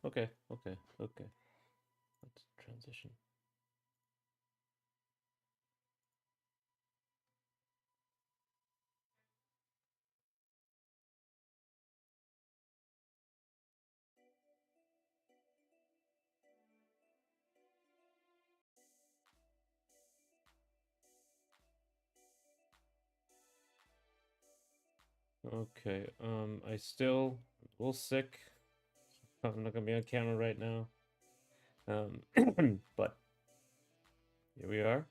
Okay, okay, okay. Let's transition. Okay, I still a little sick. I'm not gonna be on camera right now. But here we are.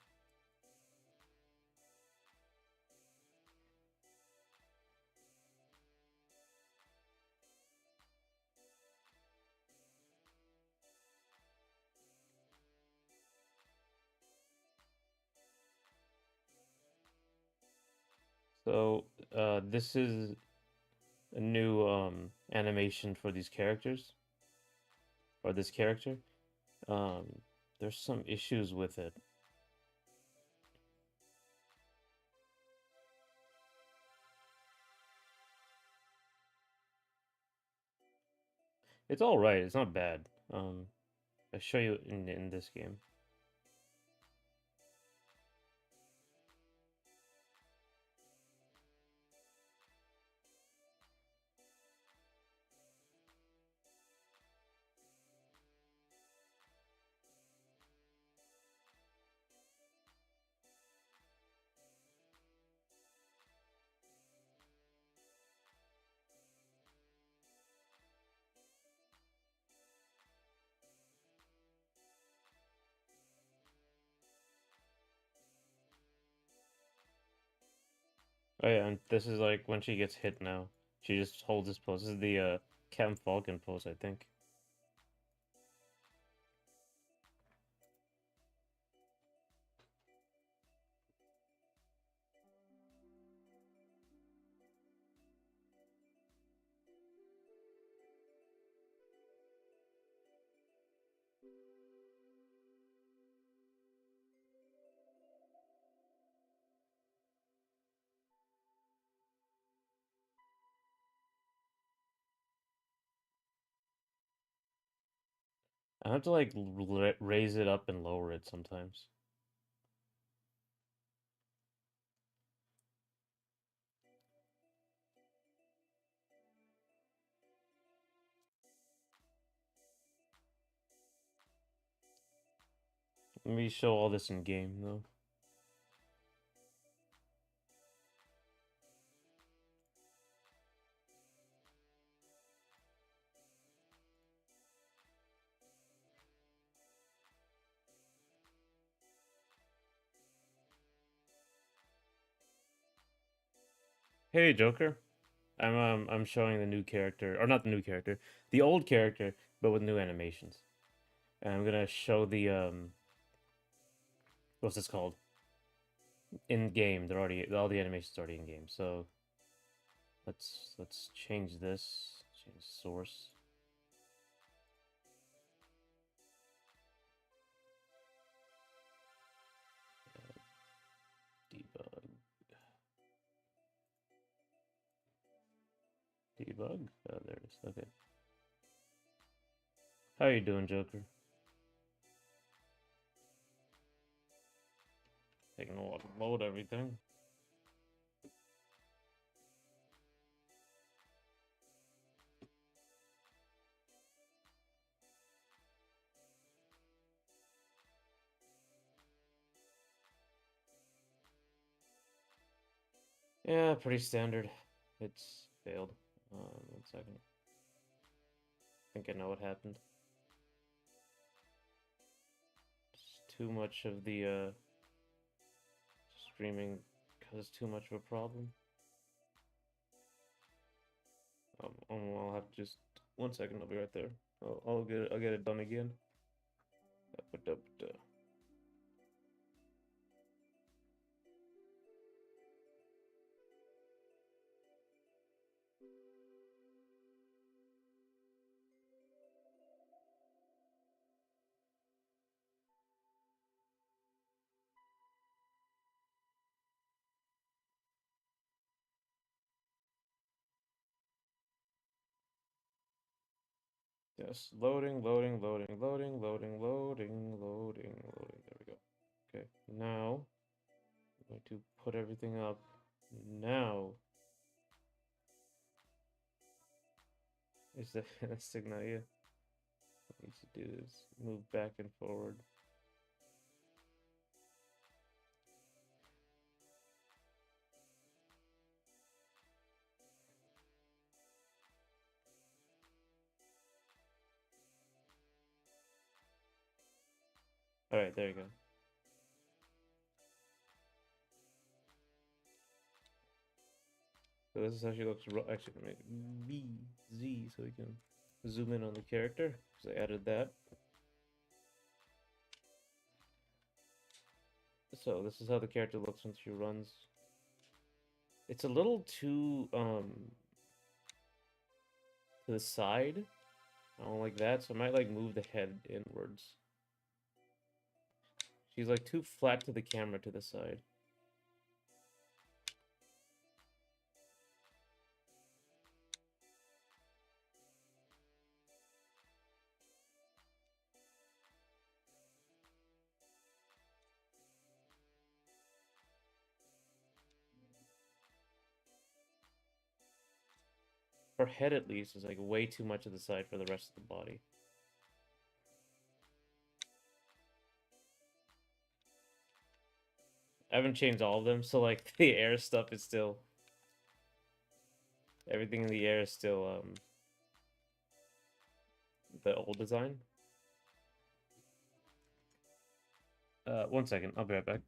So, this is a new animation for these characters, or this character. Um, there's some issues with it. It's all right. It's not bad. I show you in this game. Oh yeah, and this is like when she gets hit now. She just holds this pose. This is the Cam Falcon pose, I think. I have to like raise it up and lower it sometimes. Let me show all this in game though. Hey Joker, I'm showing the new character, or not the new character, the old character, but with new animations. And I'm gonna show the what's this called? In game. They're already all the animations already in game. So let's change this. Change source. Debug. Debug. Oh, there it is. Okay. How you doing, Joker? Taking a while to load everything. Yeah, pretty standard. It's failed. 1 second. I think I know what happened. It's too much of the streaming caused too much of a problem. I'll have to just 1 second. I'll be right there. I'll get it done again. Yes, loading, loading, loading, loading, loading, loading, loading, loading. There we go. Okay, now I'm going to put everything up. Now is the signal here. What I need to do is move back and forward. All right, there you go. So this is how she looks. Actually, let me B Z so we can zoom in on the character because I added that. So this is how the character looks when she runs. It's a little too to the side. I don't like that, so I might like move the head inwards. She's like too flat to the camera to the side. Her head, at least, is like way too much to the side for the rest of the body. I haven't changed all of them, so like the air stuff is still everything in the air is still the old design. 1 second, I'll be right back.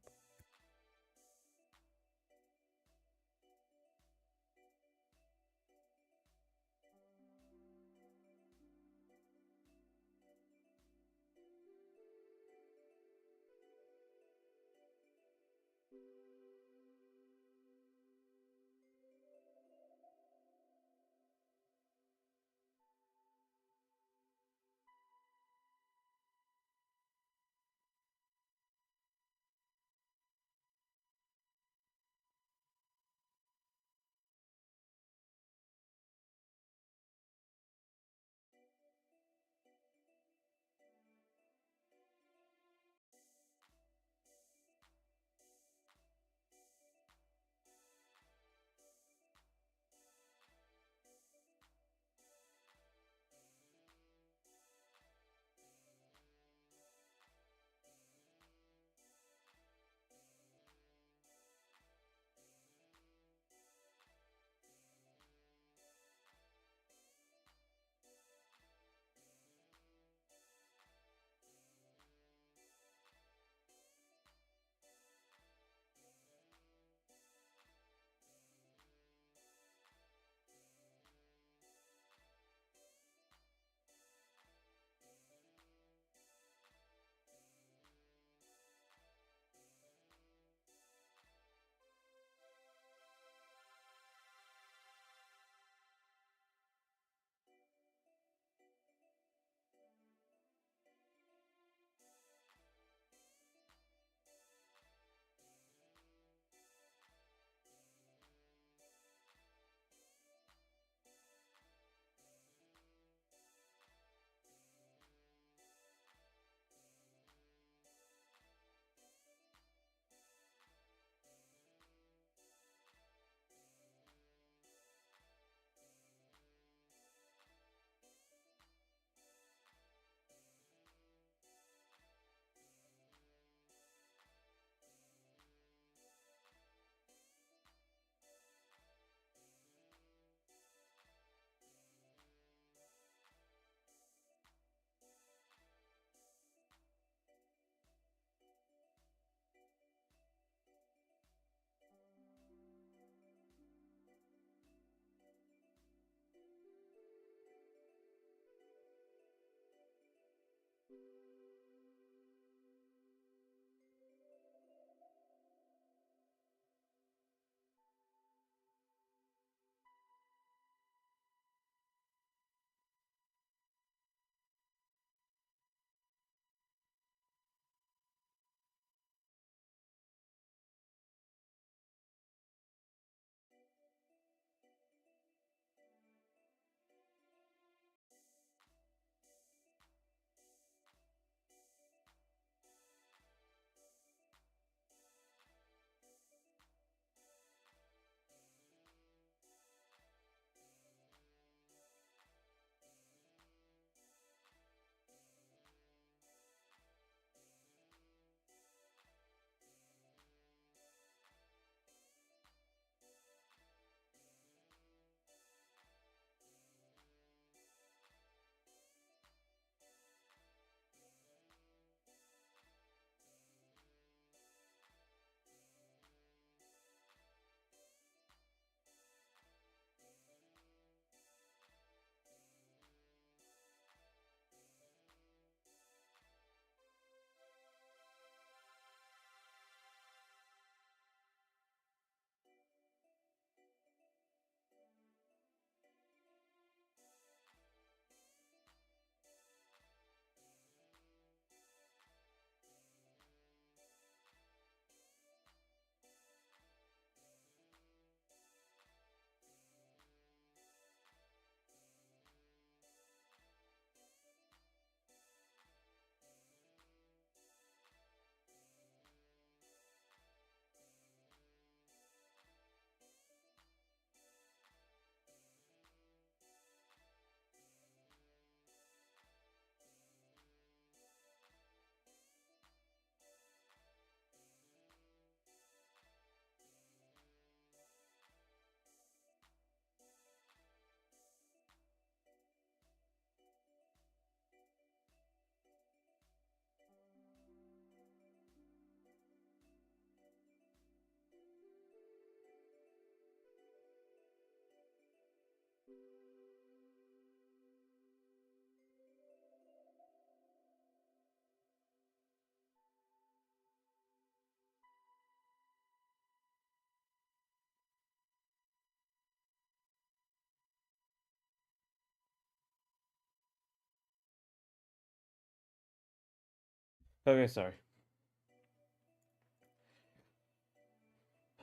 Okay, sorry.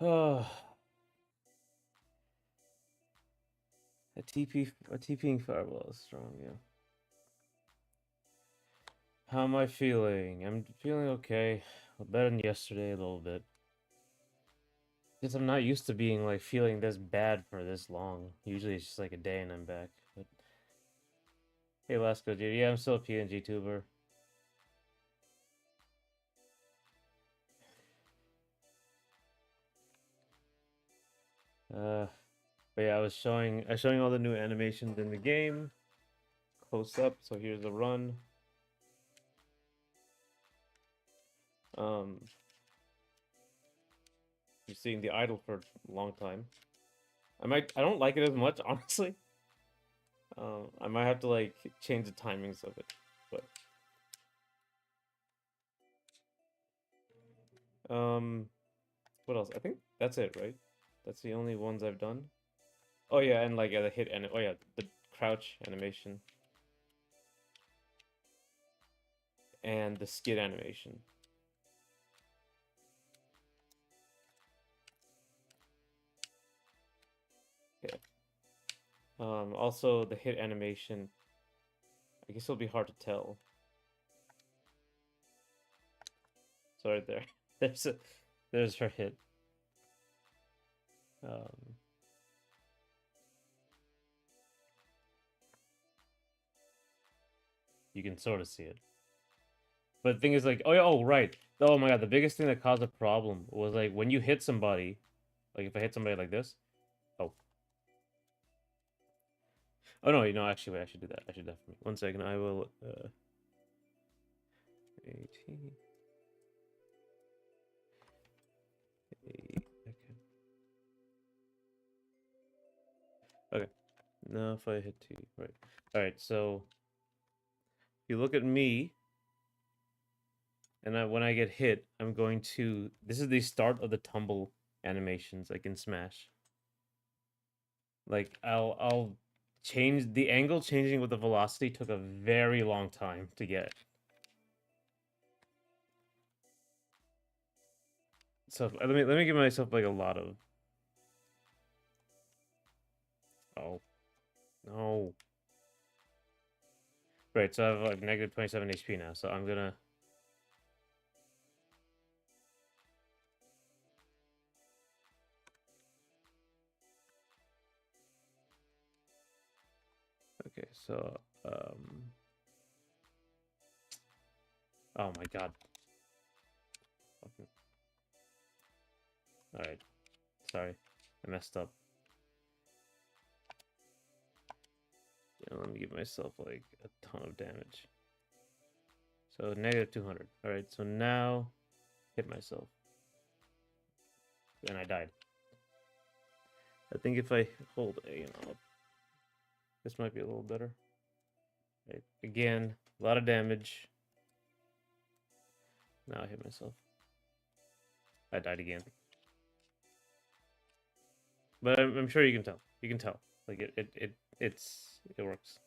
Oh, a TPing fireball is strong, yeah. How am I feeling? I'm feeling okay. Better than yesterday a little bit. Because I'm not used to being like feeling this bad for this long. Usually it's just like a day and I'm back. But hey, Lasco, dude. Yeah, I'm still a PNG tuber. But yeah, I was showing all the new animations in the game, close up. So here's a run. Um, you're seeing the idle for a long time. I don't like it as much, honestly. I might have to like change the timings of it, but what else? I think that's it, right? That's the only ones I've done. Oh yeah, and like the hit and oh yeah, the crouch animation and the skid animation. Yeah. Also the hit animation. I guess it'll be hard to tell. So right there, there's her hit. Um, you can sort of see it. But the thing is, like, oh yeah, oh right, oh my god, the biggest thing that caused a problem was like when you hit somebody, like if I hit somebody like this, oh, oh no, you know, actually, wait, I should do that. I should definitely. One second, I will. 18. Okay. Okay. Now if I hit T, right. All right. So if you look at me, and when I get hit, I'm going to. This is the start of the tumble animations, like in Smash. Like I'll change the angle. Changing with the velocity took a very long time to get. So let me give myself like a lot of. Oh no. Right. So I have like negative 27 HP now. So I'm gonna. Okay. So Oh my god. Okay. All right. Sorry, I messed up. Yeah, let me give myself like a ton of damage. So negative 200. All right. So now hit myself, and I died. I think if I hold A and up, this might be a little better. Right. Again, a lot of damage. Now I hit myself. I died again. But I'm sure you can tell. You can tell. Like it works.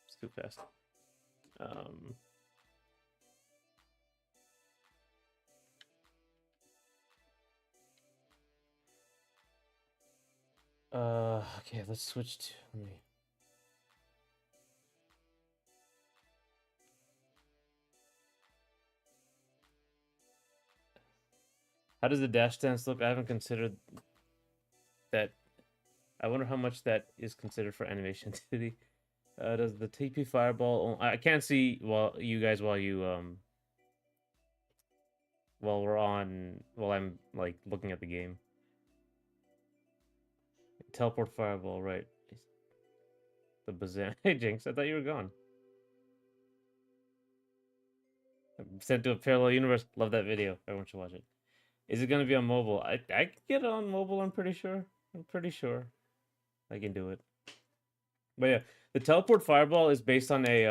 It's too fast. Um. Okay, let's switch to let me. How does the dash dance look? I haven't considered that. I wonder how much that is considered for animation activity. Does the TP fireball? I can't see while you guys while I'm like looking at the game. Teleport fireball, right? The Bazan. Hey Jinx, I thought you were gone. I'm sent to a parallel universe. Love that video. Everyone should watch it. Is it gonna be on mobile? I can get it on mobile. I'm pretty sure. I'm pretty sure I can do it. But yeah, the teleport fireball is based on a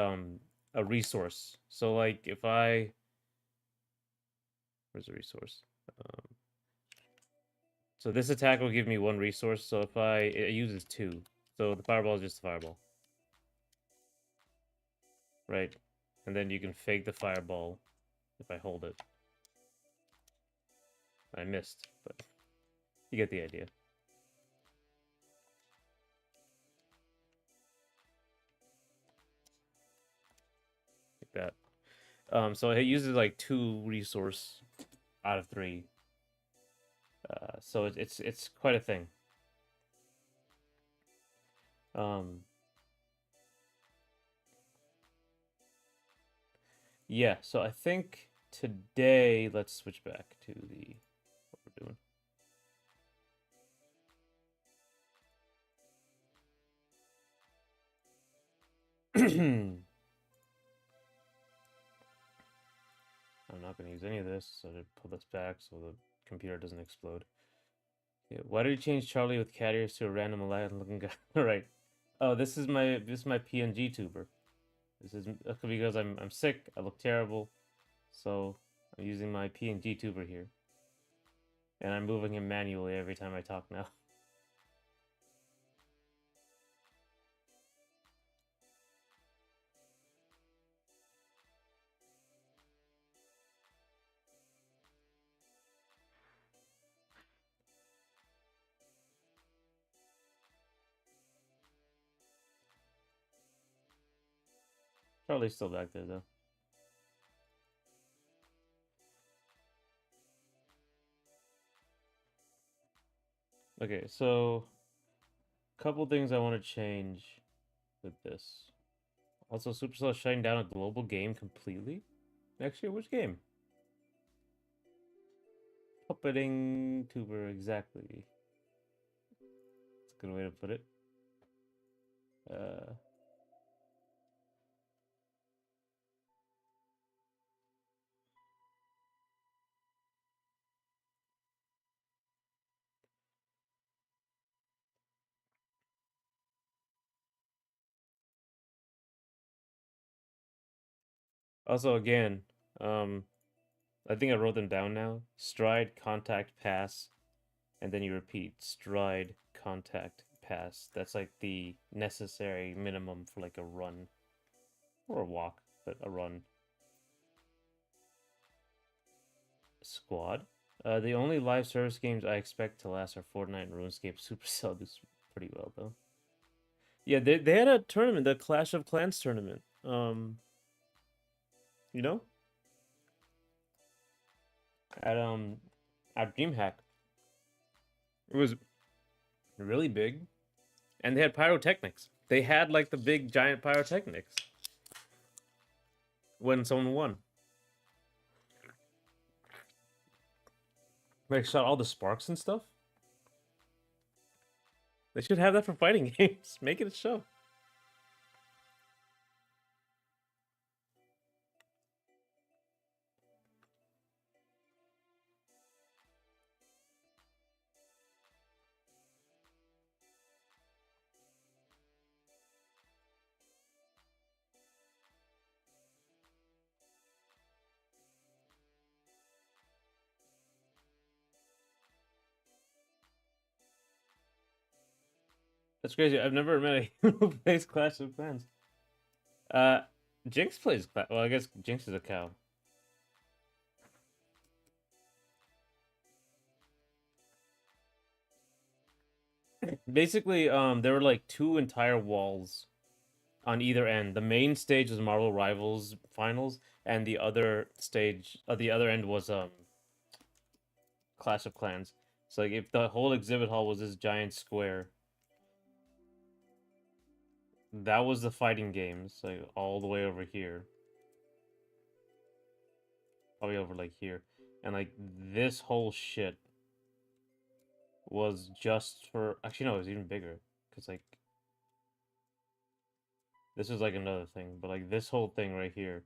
resource. So like if I where's the resource? Um, so this attack will give me one resource. So if it uses two, so the fireball is just a fireball. right? And then you can fake the fireball if I hold it. I missed, but you get the idea. Like that. So it uses like 2 resource out of 3. So it's quite a thing. Um, yeah. So I think today let's switch back to the what we're doing. I'm not going to use any of this, so to pull this back so the computer doesn't explode. Okay, why did you change Charlie with cat ears to a random Aladdin looking guy? All right. Oh, this is my PNG tuber. This is because I'm sick. I look terrible, so I'm using my PNG tuber here, and I'm moving him manually every time I talk now. Charlie's still back there though. Okay, so couple things I want to change with this. Also, Supercell is shutting down a global game completely next year. Which game? Puppeting tuber, exactly. That's a good way to put it. Uh, Also, again, um, I think I wrote them down now. Stride, contact, pass, and then you repeat stride, contact, pass. That's like the necessary minimum for like a run or a walk, but a run. Squad. The only live service games I expect to last are Fortnite and RuneScape. Supercell does pretty well though. Yeah, they had a tournament, the Clash of Clans tournament. You know, at at DreamHack. It was really big, and they had pyrotechnics. They had like the big giant pyrotechnics when someone won. Like shot all the sparks and stuff. They should have that for fighting games. Make it a show. That's crazy. I've never met anyone who plays Clash of Clans. Uh, Jinx plays Clash. Well, I guess Jinx is a cow. Basically, there were like 2 entire walls on either end. The main stage was Marvel Rivals Finals, and the other stage, the other end was Clash of Clans. So like, if the whole exhibit hall was this giant square, that was the fighting games, like all the way over here, probably over like here, and like this whole shit was just for. Actually, no, it was even bigger because like this is like another thing, but like this whole thing right here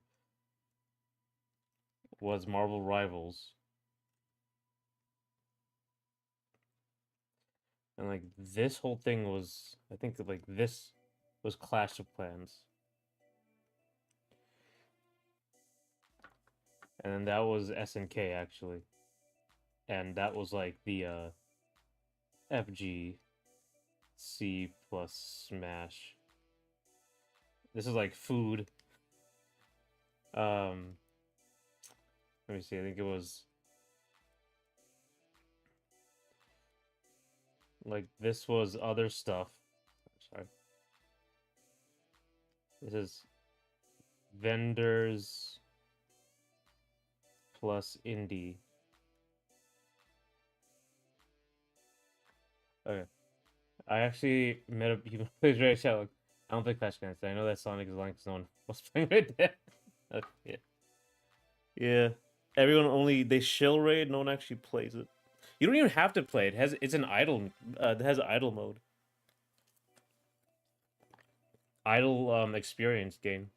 was Marvel Rivals, and like this whole thing was, I think like this was Clash of Clans, and then that was SNK actually, and that was like the FG C plus Smash. This is like food. Um, let me see. I think it was like this was other stuff. Sorry. This is vendors plus indie. Okay. I actually met a he plays Ray Sherlock. I don't play Clash Games. I know that Sonic is lying because no one was playing Red Dead. Okay, yeah. Yeah. Everyone only they shill raid. No one actually plays it. You don't even have to play it. It's an idle. It has idle mode. Idle experience game.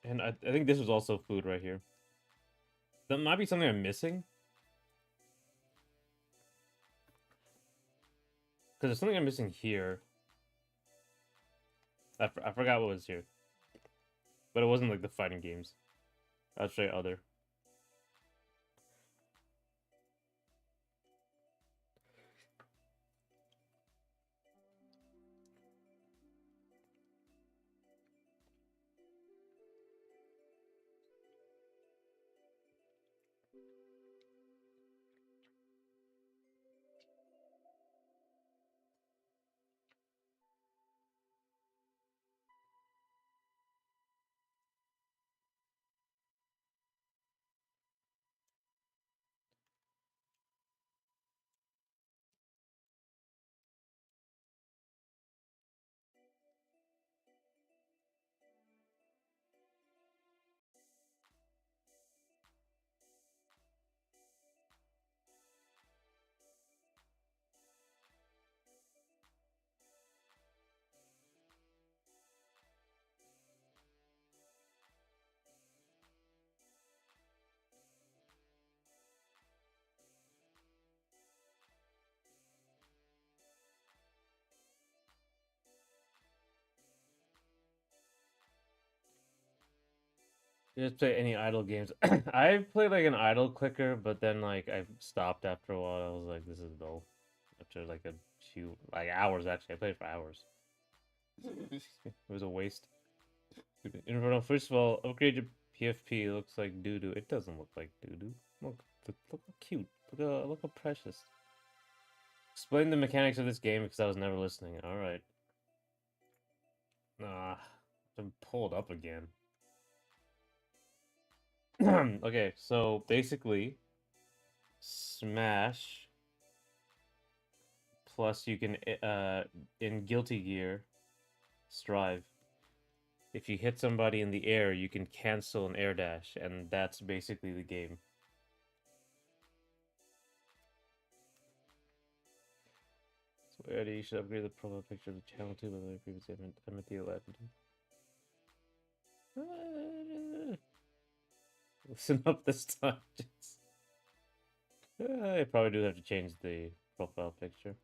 And I think this was also food right here. That might be something I'm missing. Because there's something I'm missing here. I forgot what was here. But it wasn't like the fighting games. I'll show you other. Just play any idle games. I played like an idle clicker, but then like I stopped after a while. I was like, this is dull. After like a few like hours actually. I played for hours. It was a waste. Inferno, first of all, upgrade your PFP. It looks like doo doo. It doesn't look like doo doo. Look how cute. Look how precious. Explain the mechanics of this game because I was never listening. All right. Ah, I'm pulled up again. Okay, so basically, Smash plus you can in Guilty Gear Strive. If you hit somebody in the air, you can cancel an air dash, and that's basically the game. So Eddie, you should upgrade the profile picture of the channel too, by the way, previously I meant the 11. Listen up this time. I probably do have to change the profile picture.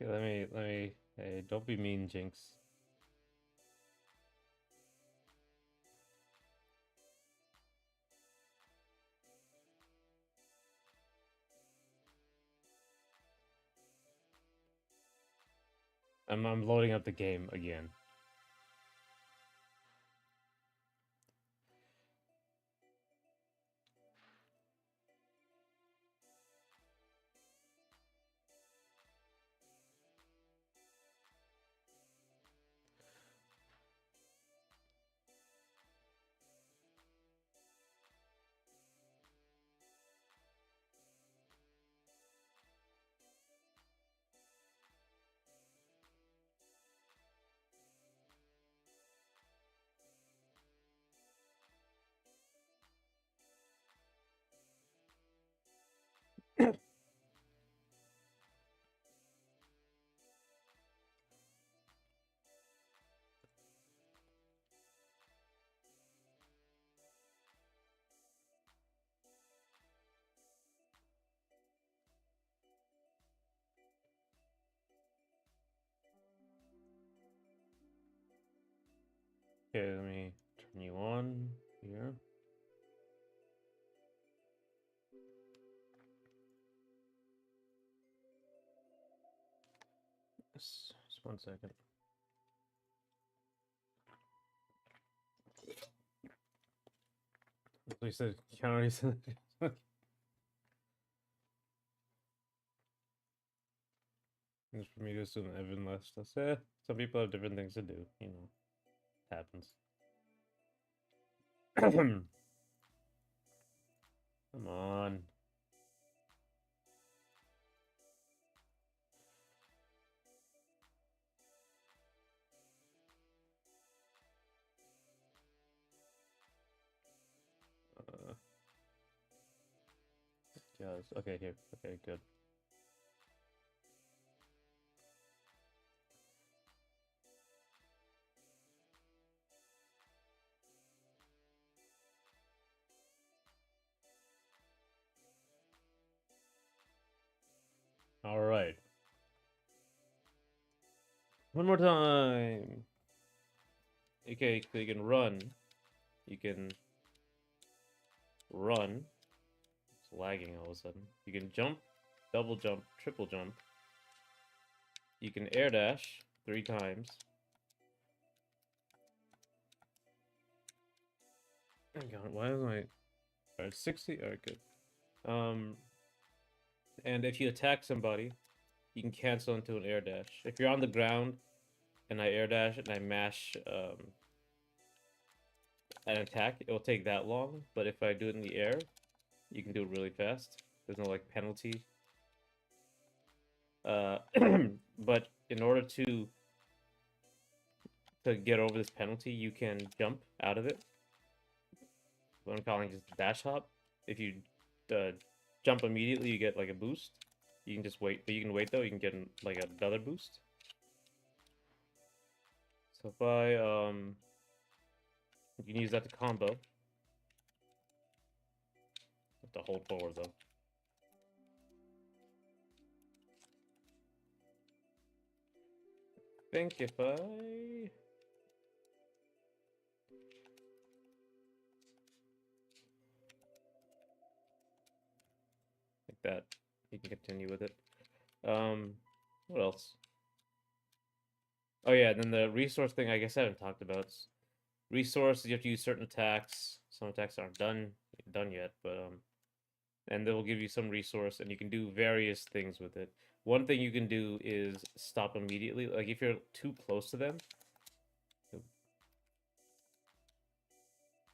Okay, let me. Hey, don't be mean, Jinx. I'm loading up the game again. Okay, let me turn you on here. Just 1 second. He said county. Just for me to assume Evan left us. Some people have different things to do. You know, happens. Come on. Yes. Okay, here. Okay, good. All right. One more time. Okay, so you can run. You can run. It's lagging all of a sudden. You can jump, double jump, triple jump. You can air dash 3 times. Hang on, why is my... Alright, 60? Alright, good. And if you attack somebody, you can cancel into an air dash. If you're on the ground and I air dash and I mash an attack, it will take that long. But if I do it in the air, you can do it really fast. There's no like penalty. But in order to get over this penalty, you can jump out of it. What I'm calling just dash hop. If you jump immediately, you get like a boost. You can just wait, but you can wait though. You can get like another boost. So if I you can use that to combo. Have to hold forward though. I think if I like that, you can continue with it. What else? Oh yeah, then the resource thing I guess I haven't talked about. Resources, you have to use certain attacks. Some attacks aren't done yet, but and they will give you some resource and you can do various things with it. One thing you can do is stop immediately. Like if you're too close to them,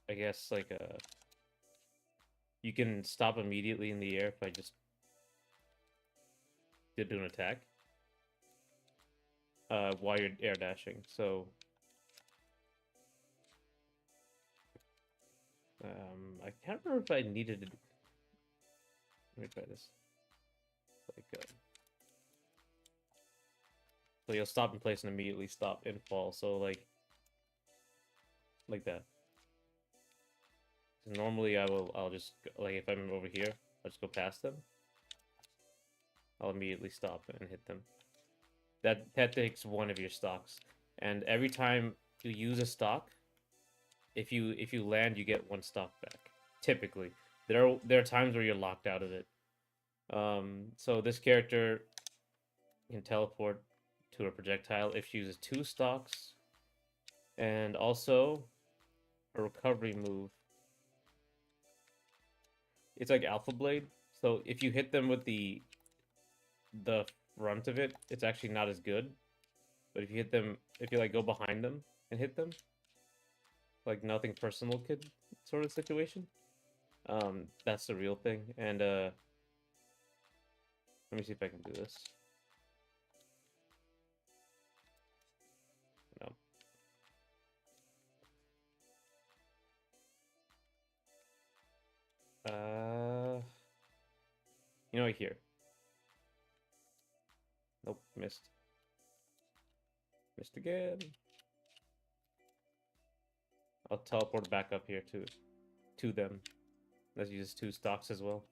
I guess like you can stop immediately in the air if I just did do an attack while you're air dashing. So I can't remember if I needed to. Let me try this. Like so you'll stop in place and immediately stop and fall. So like that. So normally I'll just like if I'm over here, I'll just go past them. I'll immediately stop and hit them. That takes one of your stocks, and every time you use a stock, if you land, you get one stock back. Typically, there are times where you're locked out of it. So this character can teleport to a projectile if she uses two stocks, and also a recovery move. It's like Alpha Blade. So if you hit them with the front of it, it's actually not as good. But if you hit them, if you like go behind them and hit them, like nothing personal kid sort of situation. That's the real thing. And let me see if I can do this. No. Right here. Nope, missed. Missed again. I'll teleport back up here to them. Let's use two stocks as well.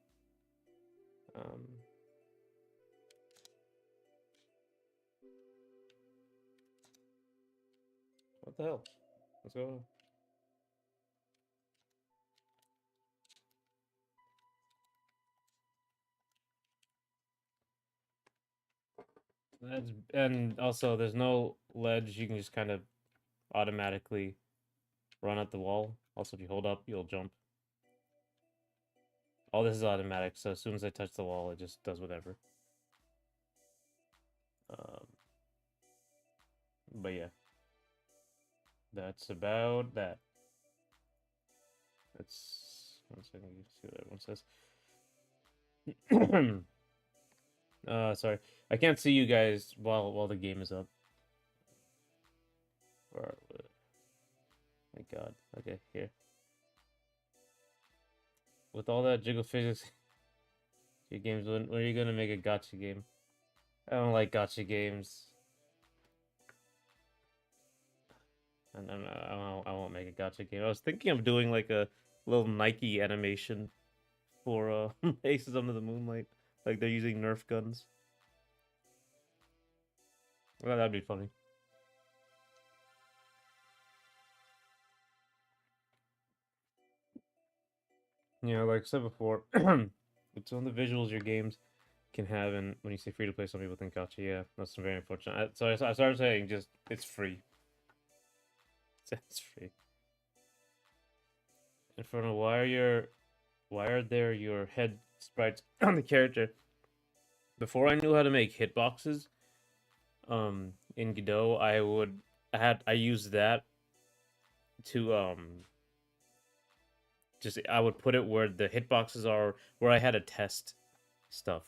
What the hell? What's going on? And also there's no ledge. You can just kind of automatically run at the wall. Also, if you hold up, you'll jump. All this is automatic, so as soon as I touch the wall, it just does whatever. But yeah, that's about that. That's 1 second. You see what everyone says. Sorry, I can't see you guys while the game is up. My God. Okay, here. With all that jiggle physics, your games. When are you gonna make a gacha game? I don't like gacha games. And I won't make a gacha game. I was thinking of doing like a little Nike animation for Aces Under the Moonlight. Like they're using Nerf guns. Well, that'd be funny. Yeah, like I said before, it's on the visuals your games can have, and when you say free to play, some people think gacha. Yeah, that's very unfortunate. So I started saying just it's free. It's free. In front of why are there your head sprites on the character? Before I knew how to make hitboxes, in Godot, I used that to just I would put it where the hitboxes are, where I had to test stuff.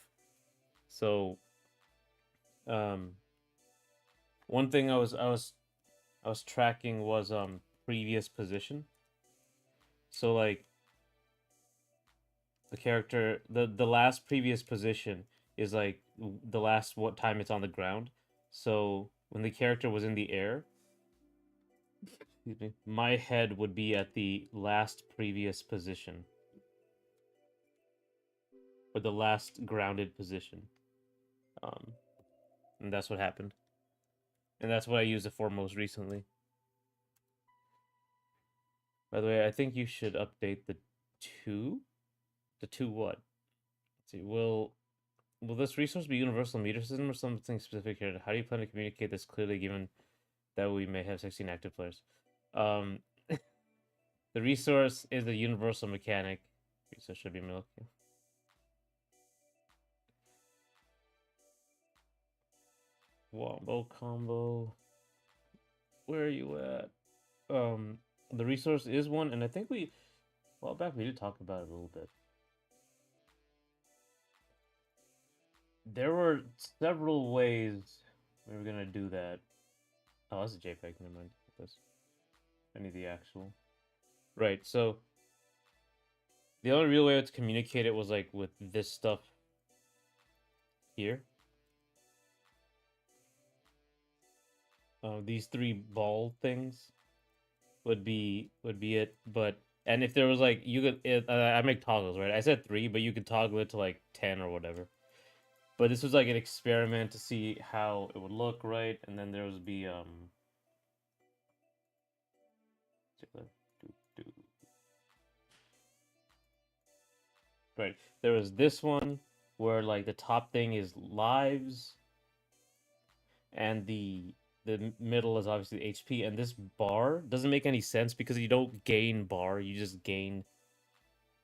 So one thing I was tracking was previous position. So like the character the last previous position is like the last what time it's on the ground. So when the character was in the air, excuse me, my head would be at the last previous position. Or the last grounded position. And that's what happened. And that's what I used it for most recently. By the way, I think you should update the 2. The 2 what? Let's see. Will this resource be universal meter system or something specific here? How do you plan to communicate this clearly given that we may have 16 active players? The resource is a universal mechanic. Resource should be milk. Wombo combo. Where are you at? The resource is one, and I think we back we did talk about it a little bit. There were several ways we were gonna do that. Oh, that's a JPEG. Never mind. This. I need the actual. Right. So the only real way to communicate it was like with this stuff here. These 3 ball things would be it. But and if there was like you could, I make toggles, right? I said 3, but you could toggle it to like 10 or whatever. But this was like an experiment to see how it would look, right? And then there would be right. There was this one where like the top thing is lives and the middle is obviously HP, and this bar doesn't make any sense because you don't gain bar, you just gain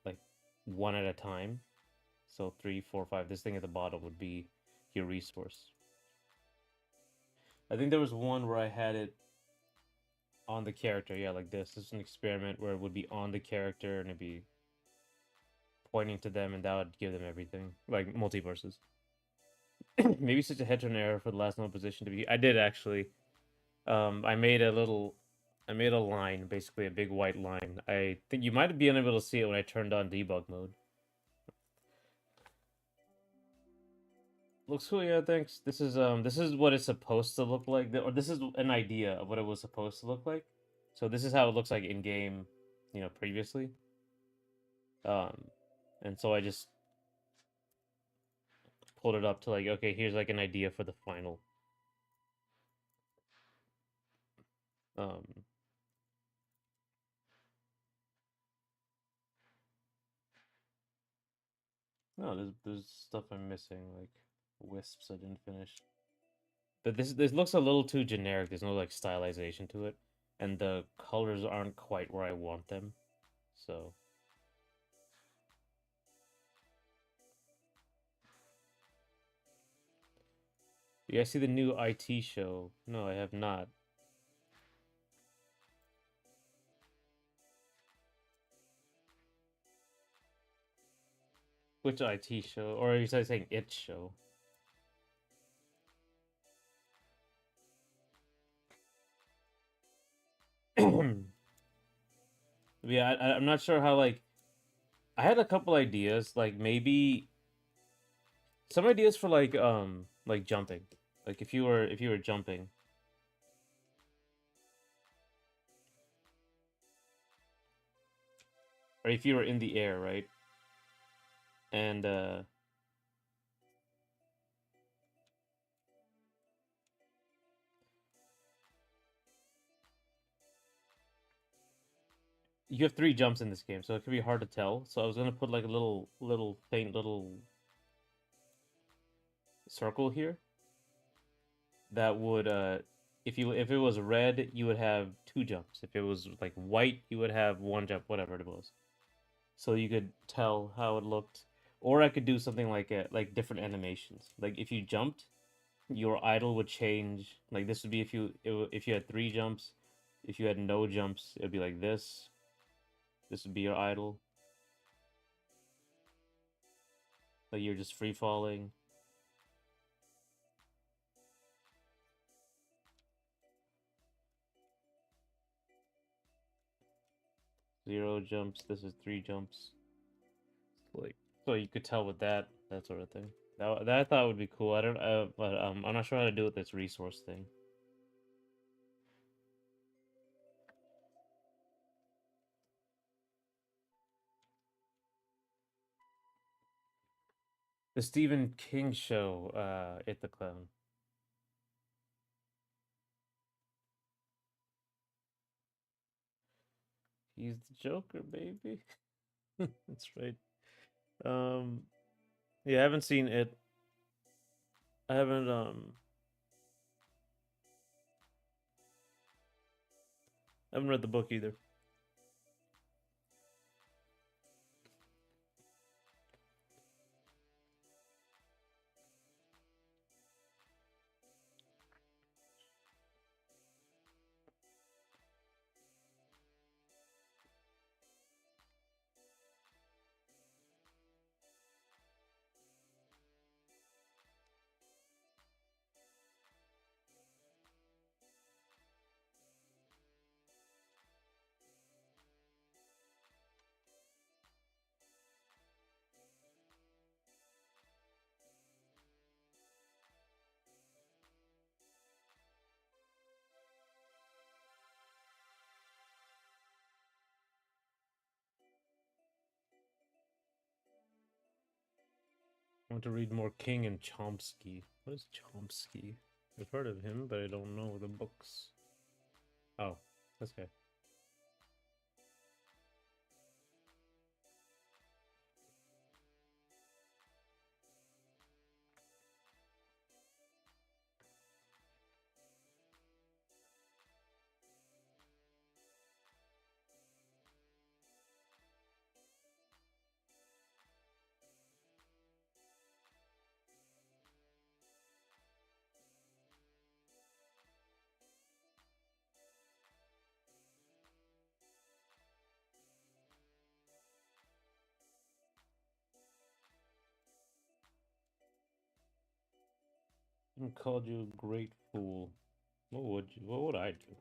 like one at a time. So 3, 4, 5. This thing at the bottom would be your resource. I think there was one where I had it on the character, yeah, like this. This is an experiment where it would be on the character and it'd be pointing to them, and that would give them everything, like multiverses. Maybe such a heteron error for the last known position to be. I did actually. I made a line, basically a big white line. I think you might be unable to see it when I turned on debug mode. Looks cool, yeah, thanks. This is what it's supposed to look like, or this is an idea of what it was supposed to look like. So this is how it looks like in game, previously. Um, and so I just pulled it up to like, okay, here's like an idea for the final. Um, no, there's stuff I'm missing, like wisps I didn't finish. But this looks a little too generic. There's no like stylization to it, and the colors aren't quite where I want them. So you guys see the new IT show? No, I have not. Which IT show? Or are you saying it show? Yeah, I'm not sure how, like, I had a couple ideas, like maybe some ideas for like jumping. Like if you were jumping. Or if you were in the air, right? And you have 3 jumps in this game, so it could be hard to tell. So I was gonna put like a little faint little circle here that would if it was red, you would have 2 jumps. If it was like white, you would have 1 jump, whatever it was. So you could tell how it looked. Or I could do something like different animations. Like if you jumped, your idle would change. Like this would be if you had 3 jumps. If you had no jumps, it would be like this. This would be your idle. Like you're just free falling. Zero jumps. This is 3 jumps. Like so you could tell with that sort of thing. That I thought would be cool. I don't but I'm not sure how to do with this resource thing. The Stephen King show, It the Clown. He's the Joker, baby. That's right. Um, yeah, I haven't seen it. I haven't read the book either. want to read more King and Chomsky. What is Chomsky? I've heard of him, but I don't know the books. Oh, this guy. I called you a great fool. What would I do?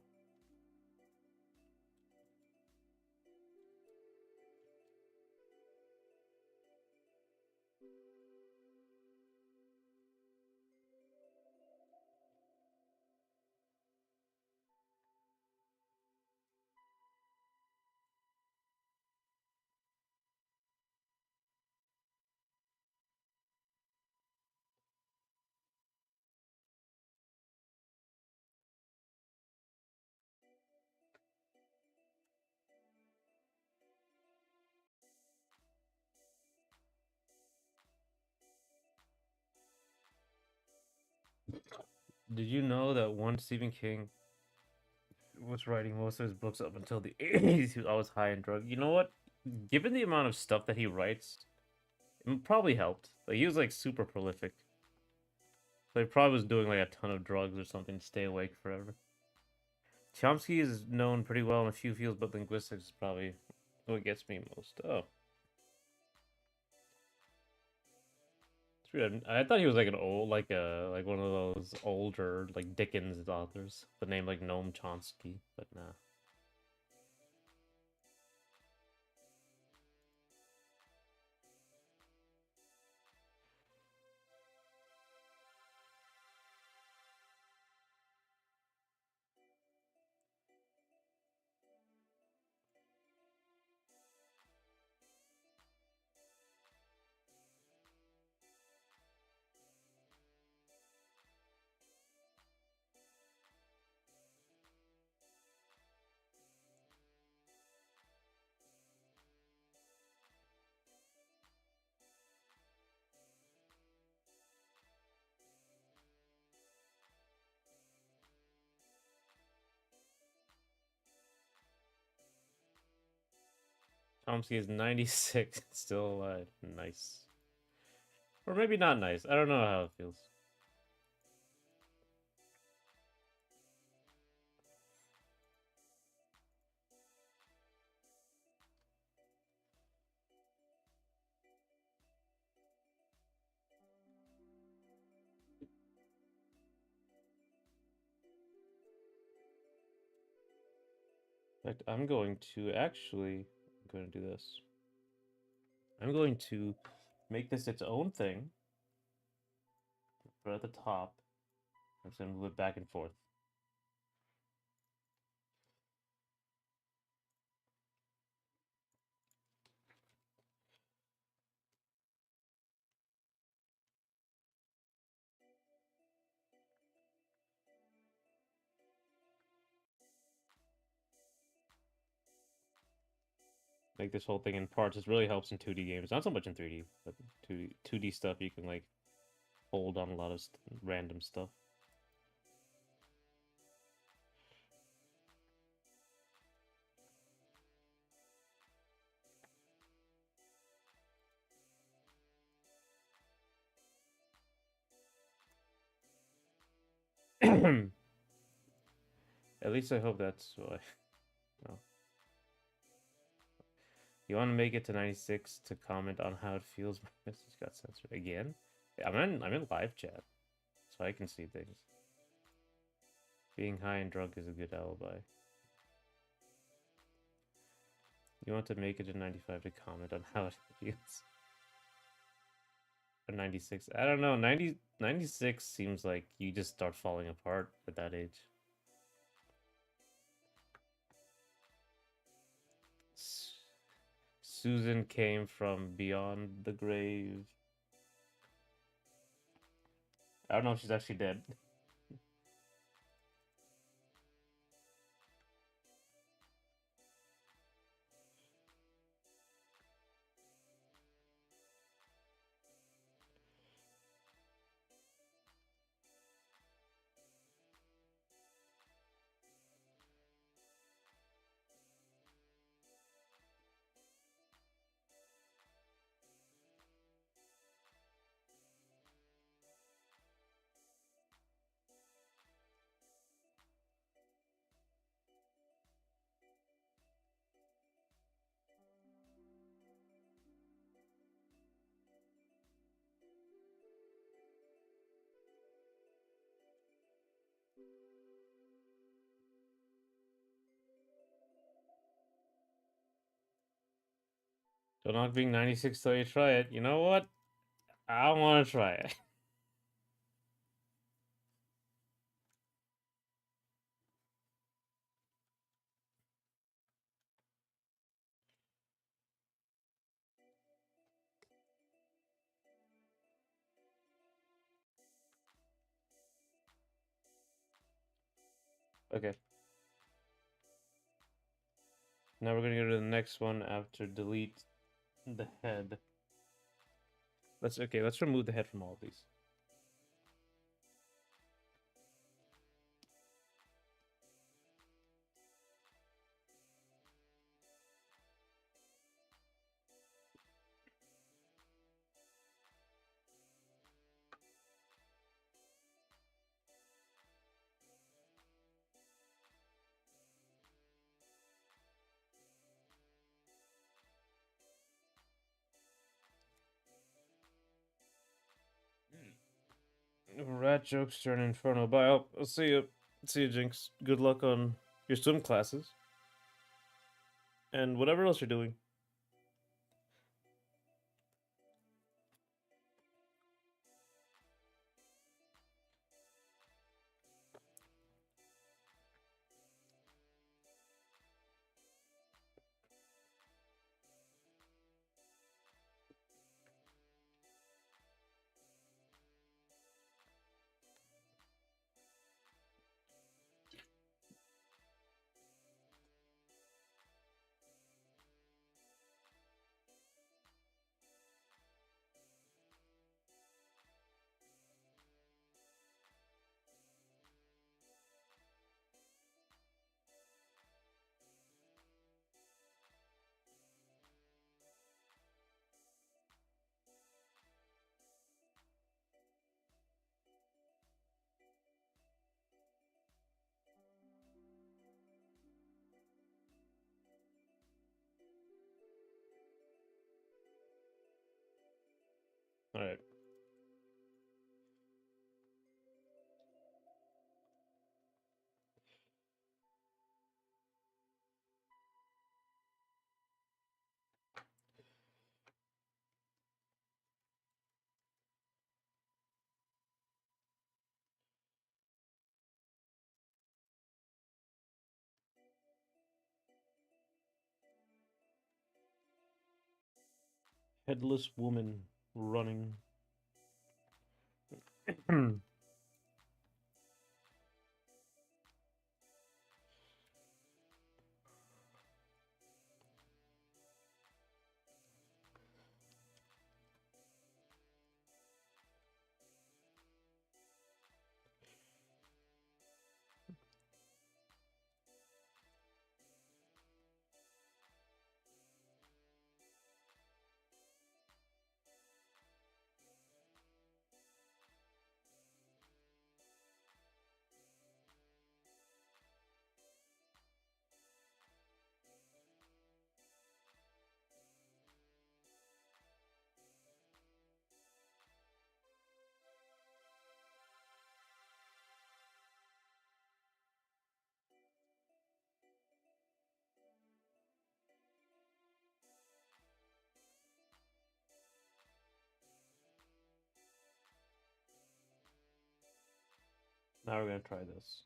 Did you know that one Stephen King was writing most of his books up until the 80s? He was always high and drunk. You know what? Given the amount of stuff that he writes, it probably helped. Like he was like super prolific. So he probably was doing like a ton of drugs or something to stay awake forever. Chomsky is known pretty well in a few fields, but linguistics is probably what gets me most. Oh. It's weird. I thought he was like an old, like one of those older, like Dickens authors. The name like Noam Chomsky, but nah. Chomsky is 96, still alive. Nice. Or maybe not nice. I don't know how it feels. In fact, I'm going to do this. I'm going to make this its own thing. Put it at the top. I'm just gonna move it back and forth. Make this whole thing in parts. This really helps in 2D games. Not so much in 3D, but 2D stuff you can like hold on a lot of random stuff. At least I hope that's why. No. You want to make it to 96 to comment on how it feels? My message got censored again. I'm in live chat, so I can see things. Being high and drunk is a good alibi. You want to make it to 95 to comment on how it feels? Or 96? I don't know. 96 seems like you just start falling apart at that age. Susan came from beyond the grave. I don't know if she's actually dead. So not being 96 till you try it. You know what? I want to try it. Okay. Now we're gonna go to the next one after delete the head. Let's remove the head from all of these. Rat jokes turn Inferno. Bye. I'll see you. See you, Jinx. Good luck on your swim classes and whatever else you're doing. All right. Headless woman running. Now we're gonna try this.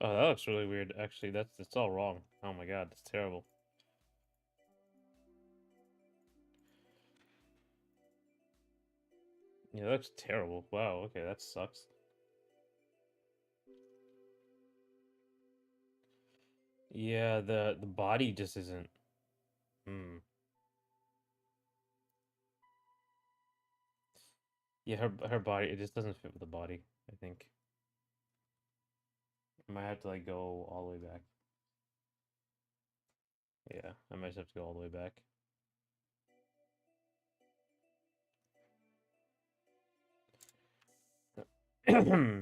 Oh, that looks really weird. Actually, that's all wrong. Oh my god, that's terrible. Yeah, that looks terrible. Wow, okay, that sucks. Yeah, the body just isn't. Hmm. Yeah, her body, it just doesn't fit with the body, I think. I might have to like go all the way back. Yeah, I might have to go all the way back. Hmm.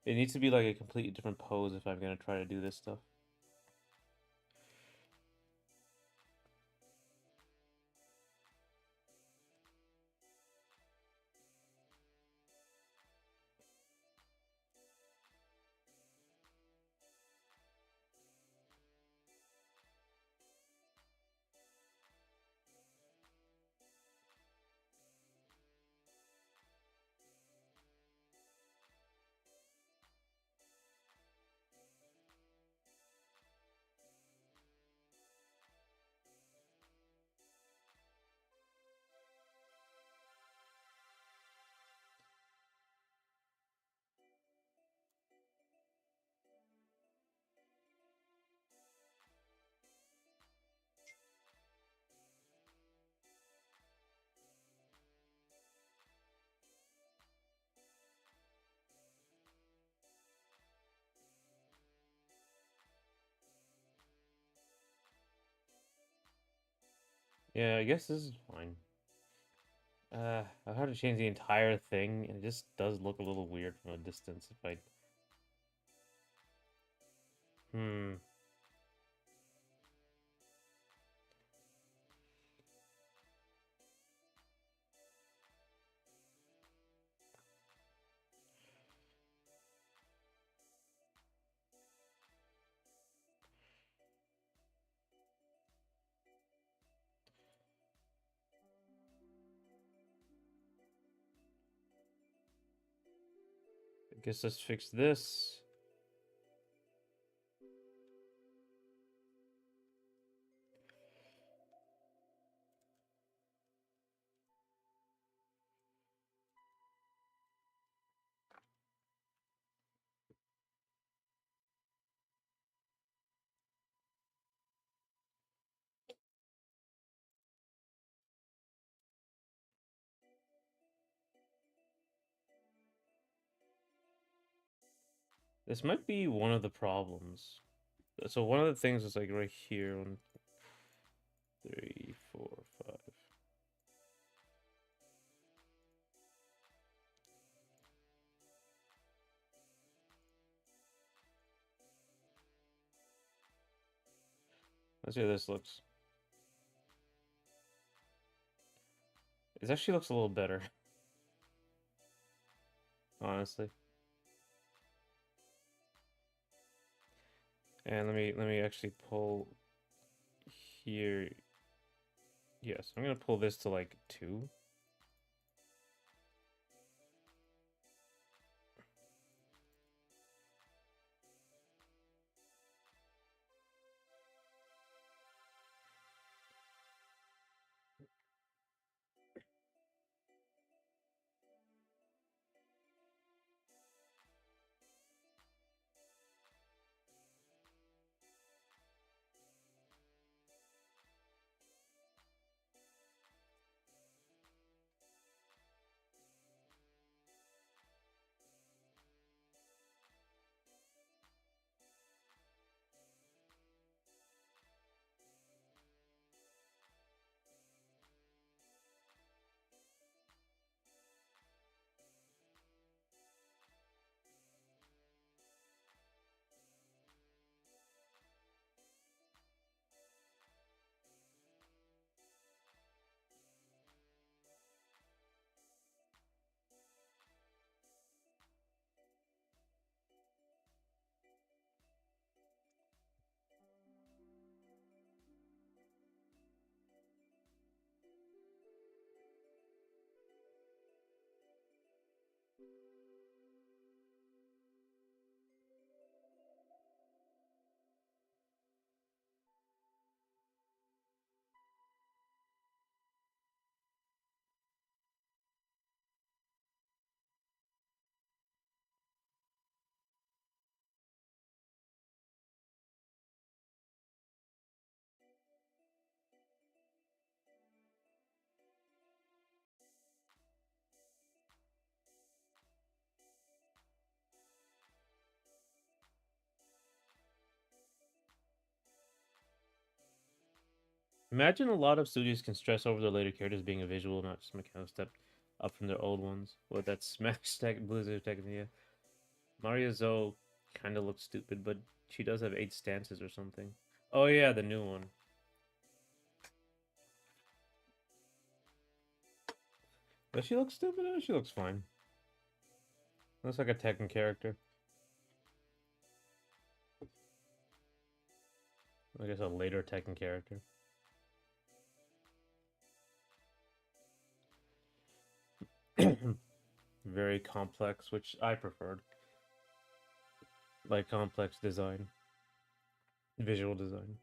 It needs to be like a completely different pose if I'm gonna try to do this stuff. Yeah, I guess this is fine. I had to change the entire thing, and it just does look a little weird from a distance if I... Hmm. I guess let's fix this. This might be one of the problems. So one of the things is like right here, 1, 2, 3, 4, 5. Let's see how this looks. It actually looks a little better, honestly. And let me actually pull here. Yes, I'm gonna pull this to like 2. Imagine a lot of studios can stress over their later characters being a visual, not just a mechanical step up from their old ones. Well, that's Smash Tech, Blizzard technically. Yeah. Mario Zoe kind of looks stupid, but she does have 8 stances or something. Oh yeah, the new one. Does she look stupid or she looks fine? Looks like a Tekken character. I guess a later Tekken character. Very complex, which I preferred. Like complex design, visual design.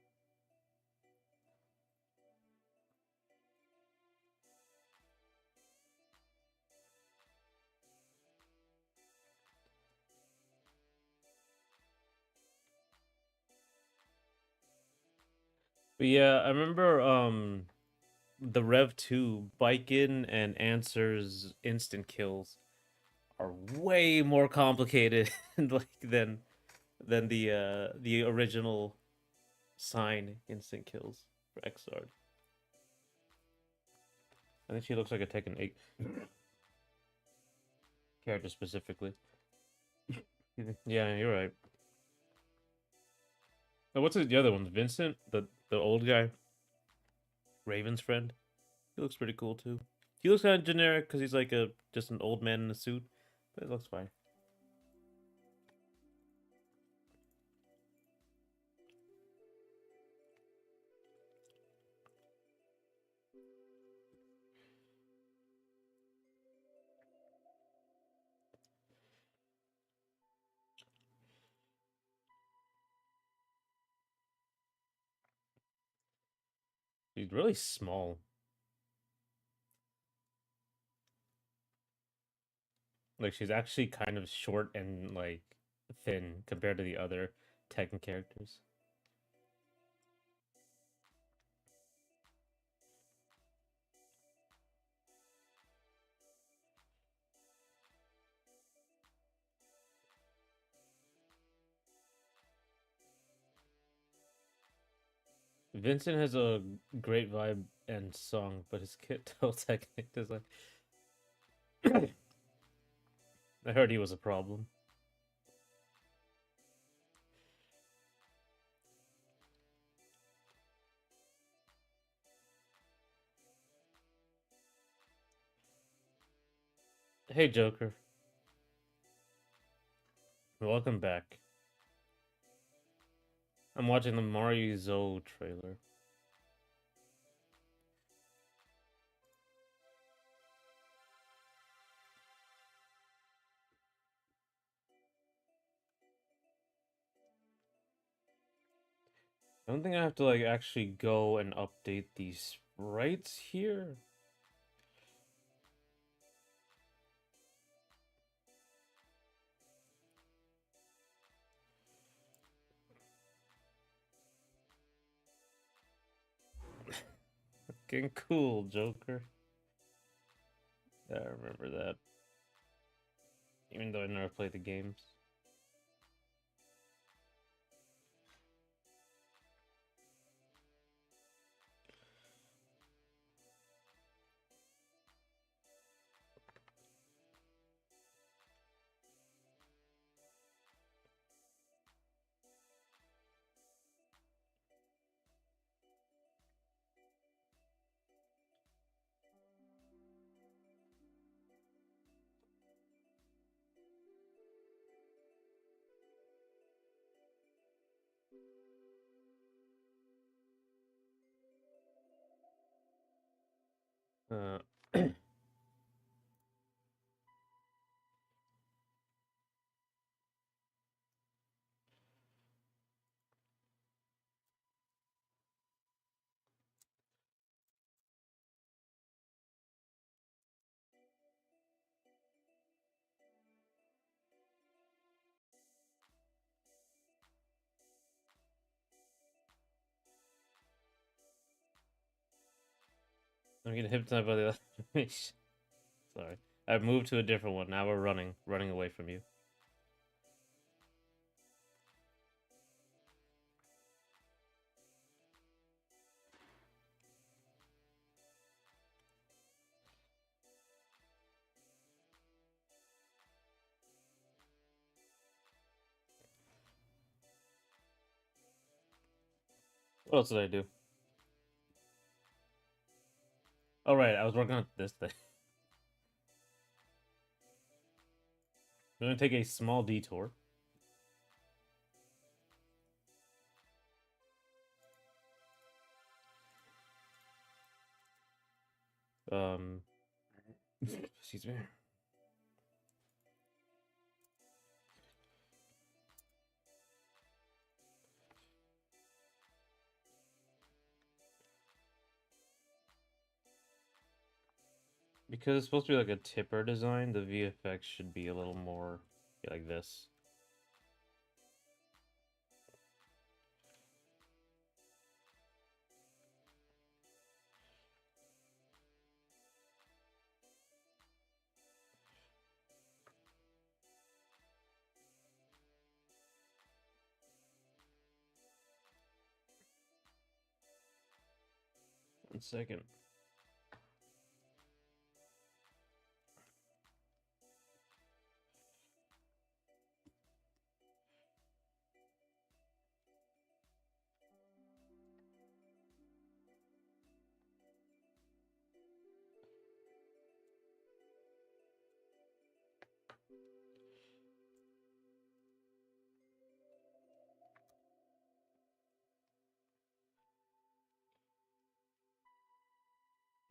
But yeah, I remember the Rev 2 Baiken and Answer's instant kills are way more complicated like than the original Sign instant kills for Xrd. I think she looks like a Tekken 8 character specifically. Yeah, you're right. Oh, what's the other one? Vincent, the old guy, Raven's friend. He looks pretty cool too. He looks kind of generic because he's like a just an old man in a suit, but it looks fine. He's really small. Like she's actually kind of short and like thin compared to the other Tekken characters. Vincent has a great vibe and song, but his kit Tekken is like. I heard he was a problem. Hey Joker, welcome back. I'm watching the Mario Zoe trailer. I don't think I have to like actually go and update these sprites here. Fucking cool, Joker. Yeah, I remember that. Even though I never played the games. Uh, I'm getting hypnotized by the animation. Sorry. I've moved to a different one. Now we're running away from you. What else did I do? Oh, right, I was working on this thing. I'm gonna take a small detour. Um, excuse me. Because it's supposed to be like a tipper design, the VFX should be a little more like this. 1 second.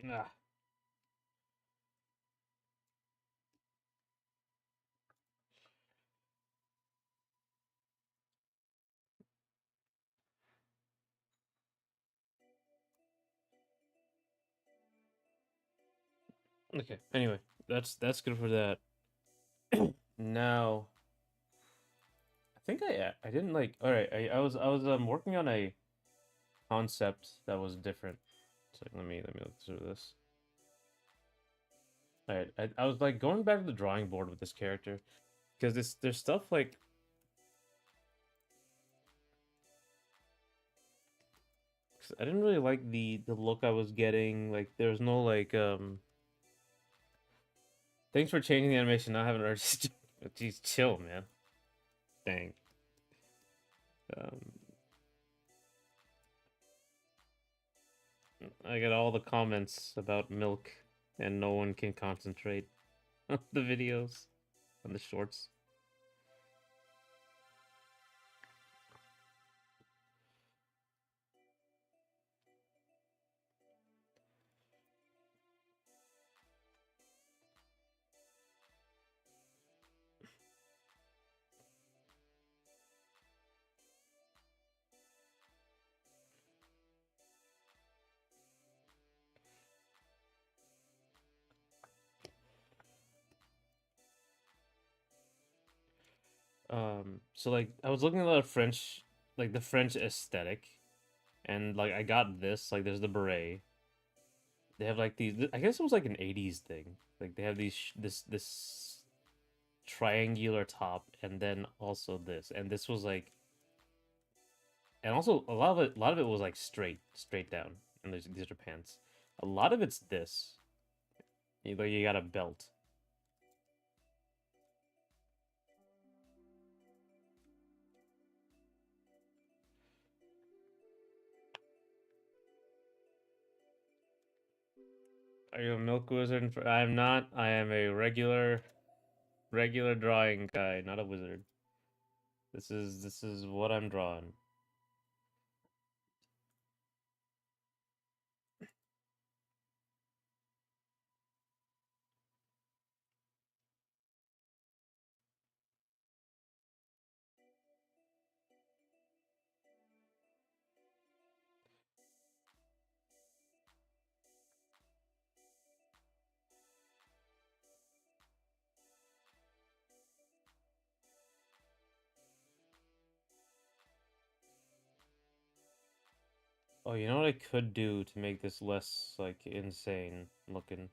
Ah. Okay. Anyway, that's good for that. Now, I think I didn't like. All right, I was working on a concept that was different. So let me look through this. All right, I was like going back to the drawing board with this character because there's stuff like 'cause I didn't really like the look I was getting. Like there's no like Thanks for changing the animation. Not having urge. Jeez, chill, man. Dang. Um, I get all the comments about milk, and no one can concentrate on the videos, on the shorts. So like I was looking at the French, like the French aesthetic, and like I got this. Like there's the beret. They have like these. I guess it was like an '80s thing. Like they have these this triangular top, and then also this, and this was like, and also a lot of it was like straight down, and these are pants. A lot of it's this. You got a belt. Are you a milk wizard? I'm not. I am a regular drawing guy, not a wizard. This is what I'm drawing. Oh, you know what I could do to make this less like insane looking?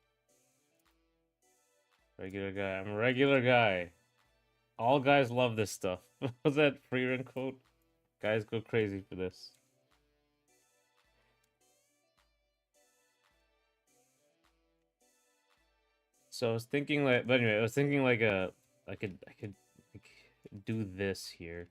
Regular guy. I'm a regular guy. All guys love this stuff. Was that free run quote? Guys go crazy for this. So I was thinking like, but anyway, I was thinking like I could like do this here.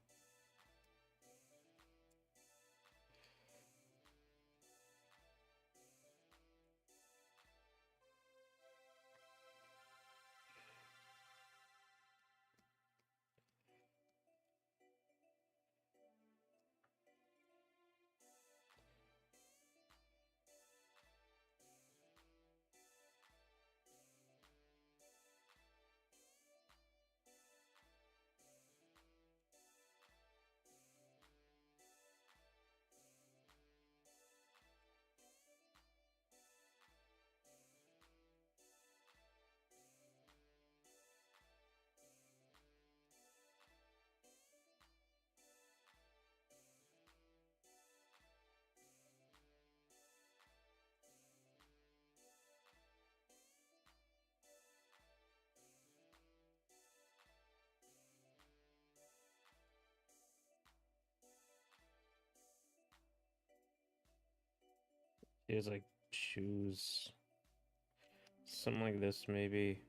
He has like shoes. Something like this, maybe.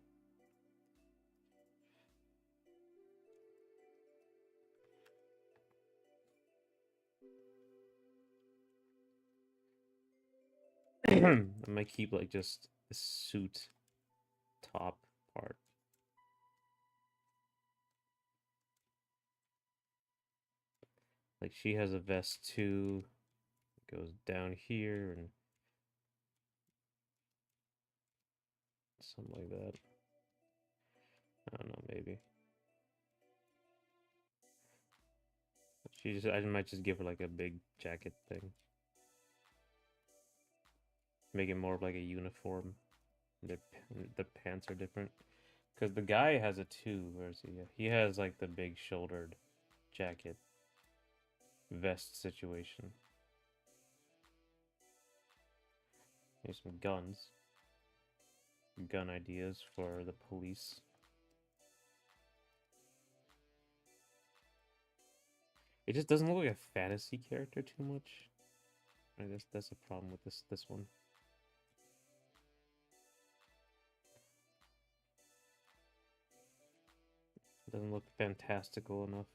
I might keep like just the suit top part. Like she has a vest too. It goes down here and something like that. I don't know, maybe. I might just give her like a big jacket thing. Make it more of like a uniform. The pants are different. Because the guy has it too. Where is he? He has like the big shouldered jacket vest situation. Here's some guns. Gun ideas for the police. It just doesn't look like a fantasy character too much. I guess that's a problem with this one. It doesn't look fantastical enough.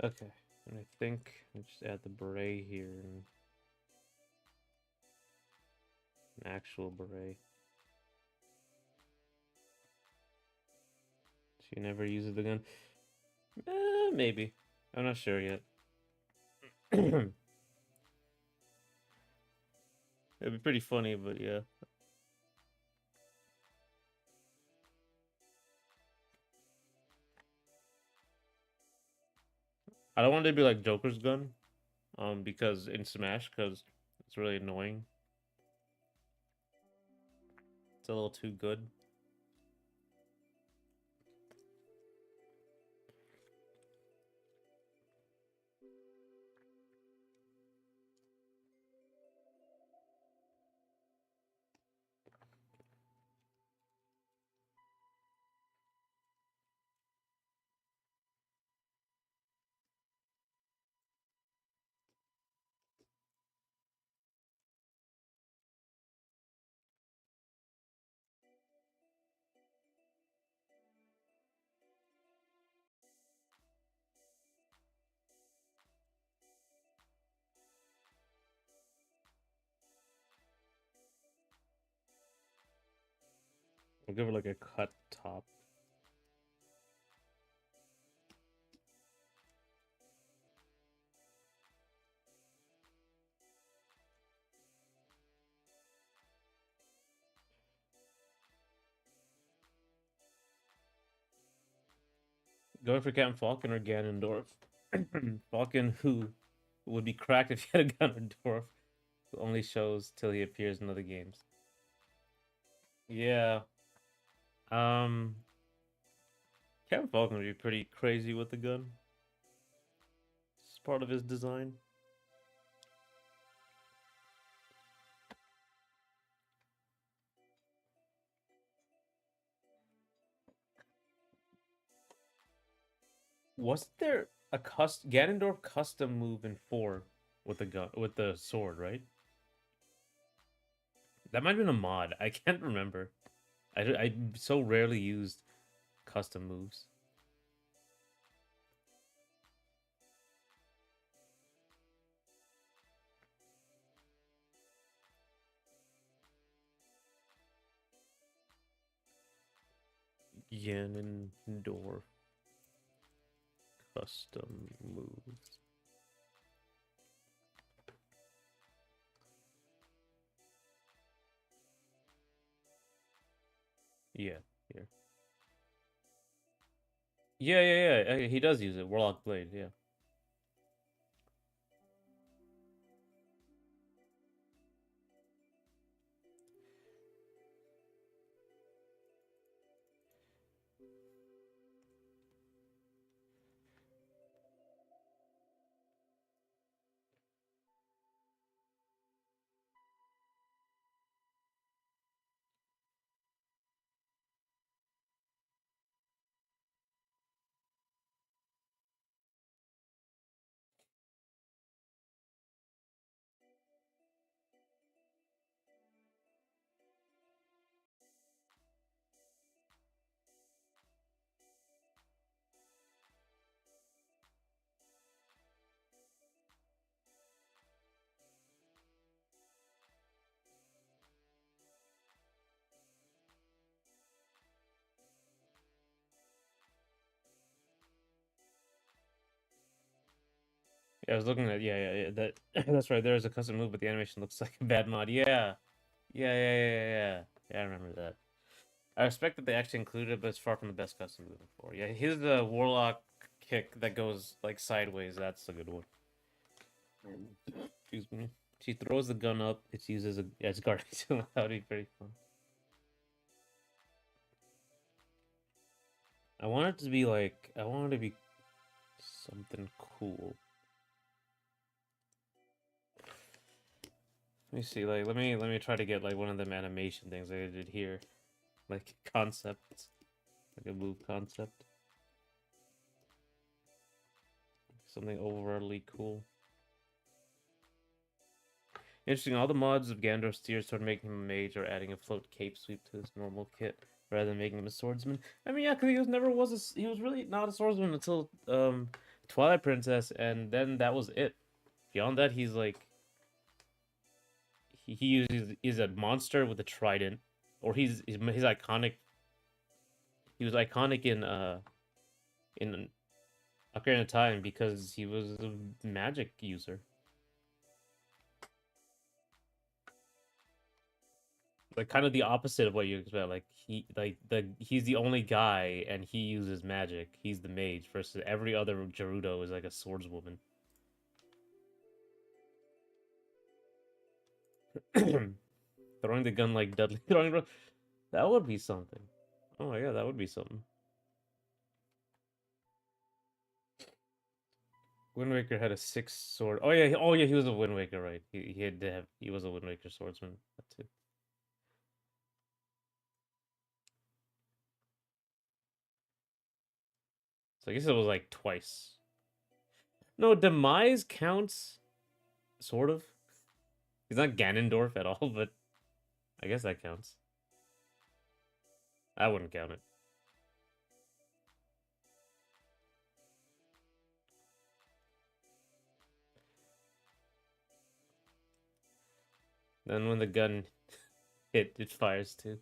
Okay, and I think I'll just add the beret here and an actual beret. She never uses the gun. Maybe. I'm not sure yet. It'd be pretty funny, but yeah. I don't want it to be like Joker's gun, because in Smash, because it's really annoying. It's a little too good. I'll give her like a cut top. Going for Captain Falcon or Ganondorf? Falcon, who would be cracked if he had a Ganondorf, who only shows till he appears in other games. Yeah. Um, Captain Falcon would be pretty crazy with the gun. It's part of his design. Wasn't there a Ganondorf custom move in 4 with the gun with the sword, right? That might have been a mod. I can't remember. I so rarely used custom moves. Ganondorf custom moves. Yeah, here. Yeah. He does use it. Warlock Blade, yeah. I was looking at yeah that that's right. There is a custom move, but the animation looks like a bad mod. Yeah. I remember that. I respect that they actually included it, but it's far from the best custom move before. Yeah, here's the warlock kick that goes like sideways. That's a good one. Excuse me. She throws the gun up. It's used as guarding. That would be pretty fun. I want it to be like I want it to be something cool. Let me see. Like let me try to get like one of them animation things I did here, like concepts, like a move concept, something overly cool. Interesting. All the mods of Gandalf steers toward making him a mage or adding a float cape sweep to his normal kit rather than making him a swordsman. I mean, yeah, because he was really not a swordsman until Twilight Princess, and then that was it. Beyond that, he's like he's a monster with a trident, or he's iconic. He was iconic in Ocarina of Time because he was a magic user. Like kind of the opposite of what you expect. Like he's the only guy and he uses magic. He's the mage versus every other Gerudo is like a swordswoman. Throwing the gun like Dudley throwing that would be something. Oh yeah, that would be something. Wind Waker had a 6 sword. Oh yeah, he was a Wind Waker, right? He had to have he was a Wind Waker swordsman. That too. So I guess it was like twice. No, Demise counts, sort of. He's not Ganondorf at all, but I guess that counts. I wouldn't count it. Then when the gun hit, it fires too.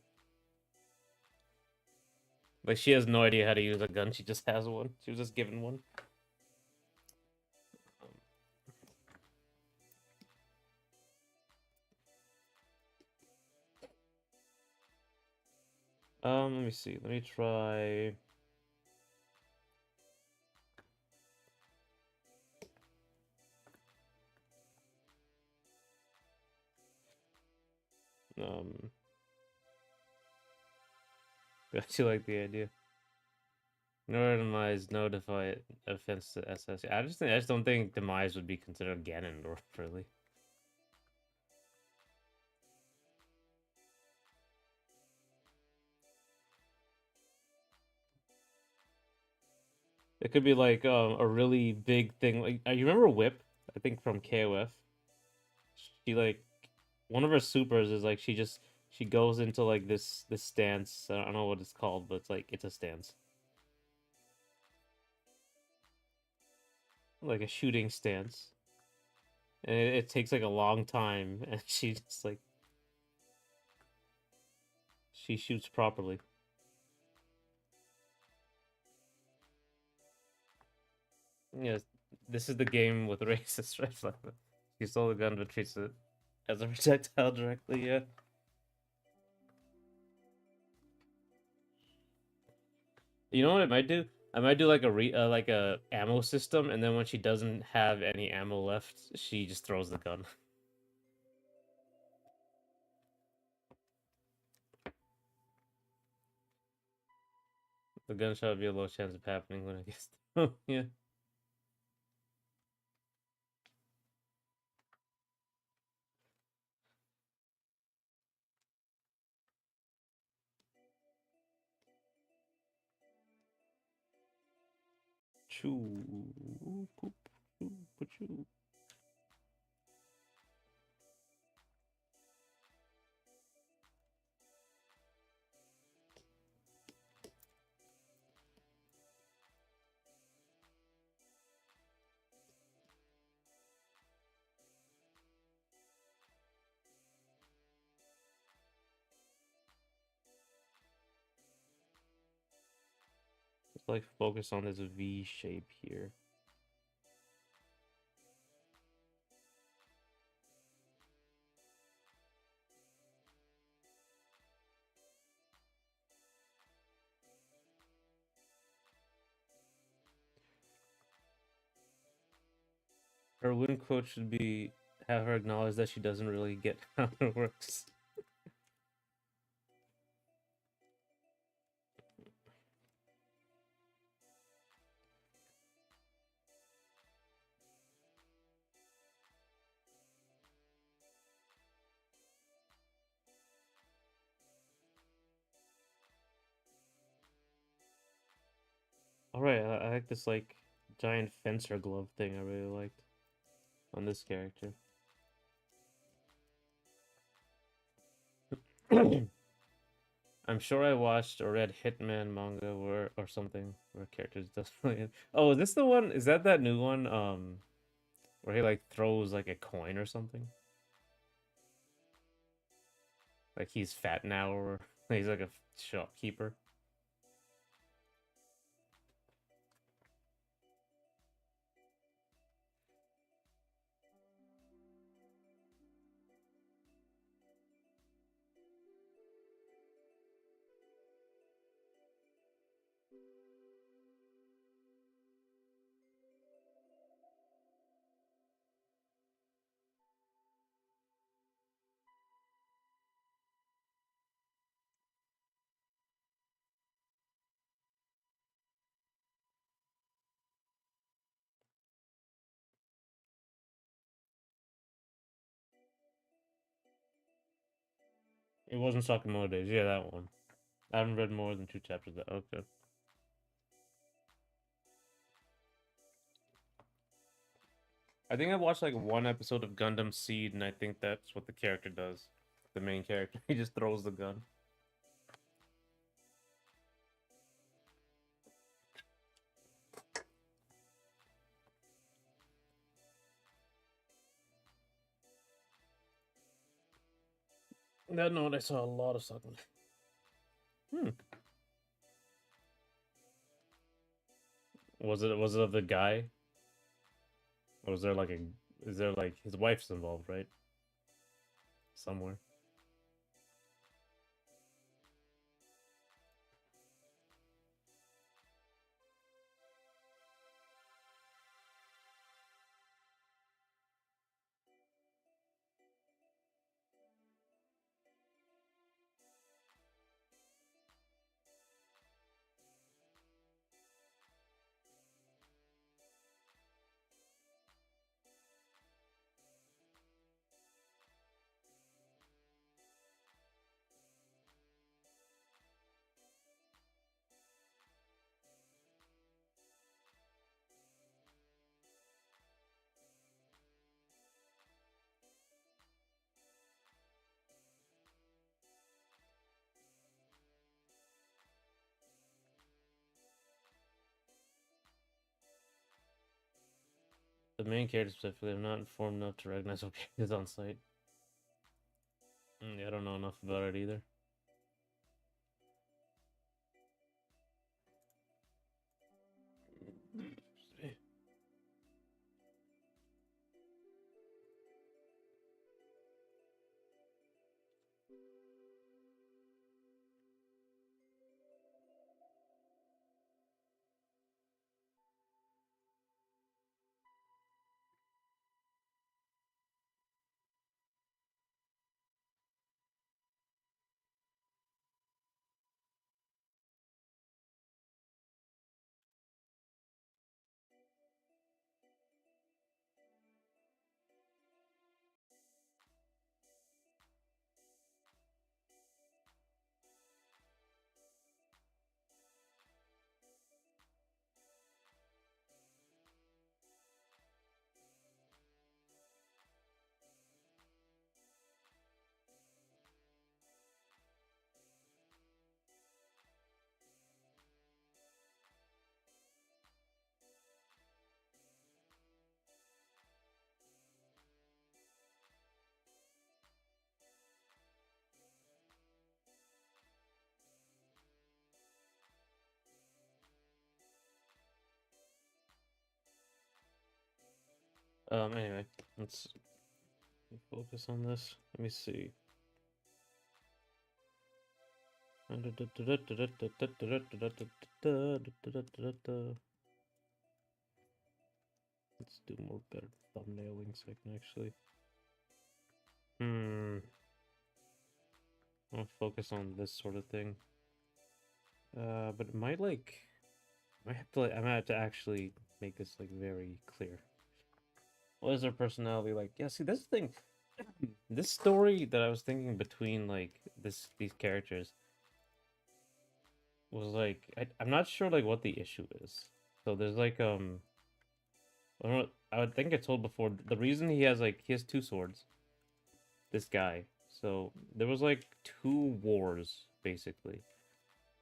Like she has no idea how to use a gun. She just has one. She was just given one. Let me see. Let me try. Um, I actually like the idea. No demise, no defy offense to SS. I just don't think demise would be considered Ganondorf, really. It could be like a really big thing. Like you remember Whip? I think from KOF. She like one of her supers is like she goes into like this stance. I don't know what it's called, but it's like it's a stance. Like a shooting stance. And it takes like a long time and she just like she shoots properly. Yes, this is the game with racist, right? She stole the gun but treats it as a projectile directly, yeah. You know what I might do? I might do like like a ammo system, and then when she doesn't have any ammo left, she just throws the gun. The gunshot would be a low chance of happening when I guess. Yeah. Choo, poop, choo, choo. Just like focus on this V shape here. Her win quote should be have her acknowledge that she doesn't really get how it works. All right, I like this like giant fencer glove thing. I really liked on this character. I'm sure I watched or read Hitman manga or something where characters definitely. Oh, is this the one? Is that new one? Where he like throws like a coin or something. Like he's fat now, or he's like a shopkeeper. It wasn't Sakamoto Days. Yeah, that one. I haven't read more than 2 chapters. Of that okay. I think I watched like one episode of Gundam Seed, and I think that's what the character does. The main character, he just throws the gun. That note, I saw a lot of Sakamoto. Hmm. Was it of the guy? Or was there like a? Is there like his wife's involved, right? Somewhere. The main character specifically, I'm not informed enough to recognize what is on site. Yeah, I don't know enough about it either. Anyway, let's focus on this. Let me see. Let's do more better thumbnailing so I can actually. Hmm. I'll focus on this sort of thing. But it might like, I have to. I might have to actually make this like very clear. What is their personality like? Yeah. See, this thing, this story that I was thinking between like these characters was like I'm not sure like what the issue is. So there's like I don't know, I would think I told before the reason he has two swords. This guy. So there was like two wars basically.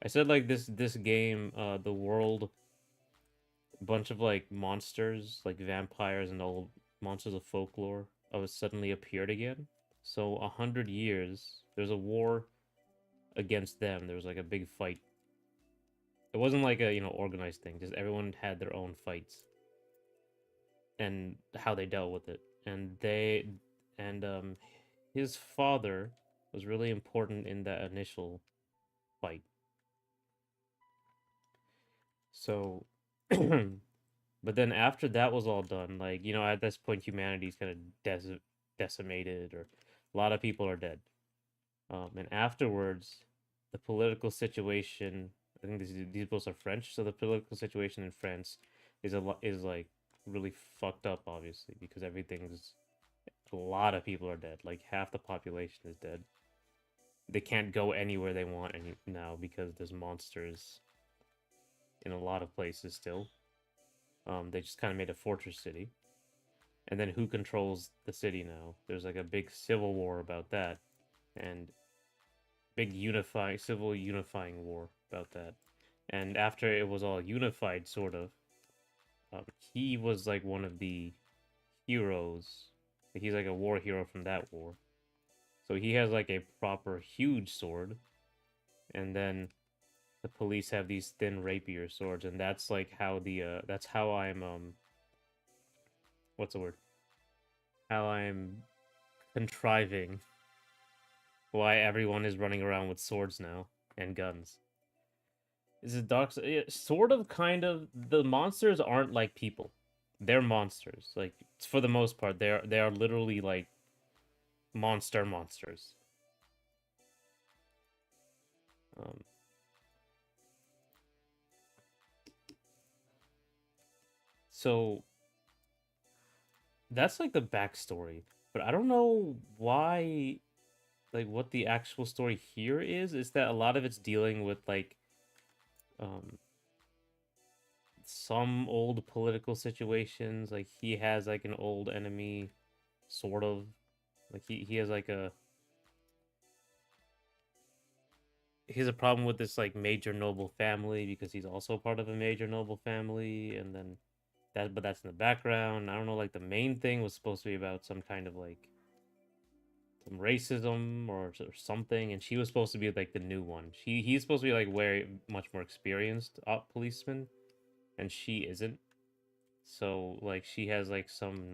I said like this game, the world, a bunch of like monsters, like vampires and old monsters of folklore, suddenly appeared again. So 100 years, there's a war against them. There was like a big fight. It wasn't like a organized thing. Just everyone had their own fights and how they dealt with it. And his father was really important in that initial fight. So, but then after that was all done, like at this point, humanity's kind of decimated, or a lot of people are dead. And afterwards, the political situation. I think these books are French, so the political situation in France is like really fucked up, obviously, because everything's a lot of people are dead. Like half the population is dead. They can't go anywhere they want now because there's monsters in a lot of places still. They just kind of made a fortress city. And then who controls the city now? There's like a big civil war about that, and big unifying war about that. And after it was all unified, sort of, he was like one of the heroes. He's like a war hero from that war. So he has like a proper huge sword, and then the police have these thin rapier swords, and that's like how that's how I'm what's the word? How I'm contriving why everyone is running around with swords now and guns. This is dark. Sort of, kind of. The monsters aren't like people; they're monsters. Like for the most part, they are literally like monsters. Um, so that's like the backstory, but I don't know why. Like what the actual story here is that a lot of it's dealing with like um some old political situations. Like he has like an old enemy, sort of. Like he has like he has a problem with this like major noble family because he's also part of a major noble family, and then but that's in the background. I don't know, like the main thing was supposed to be about some kind of like some racism or something, and she was supposed to be like the new one. He's supposed to be like very much more experienced policeman, and she isn't. So like she has like some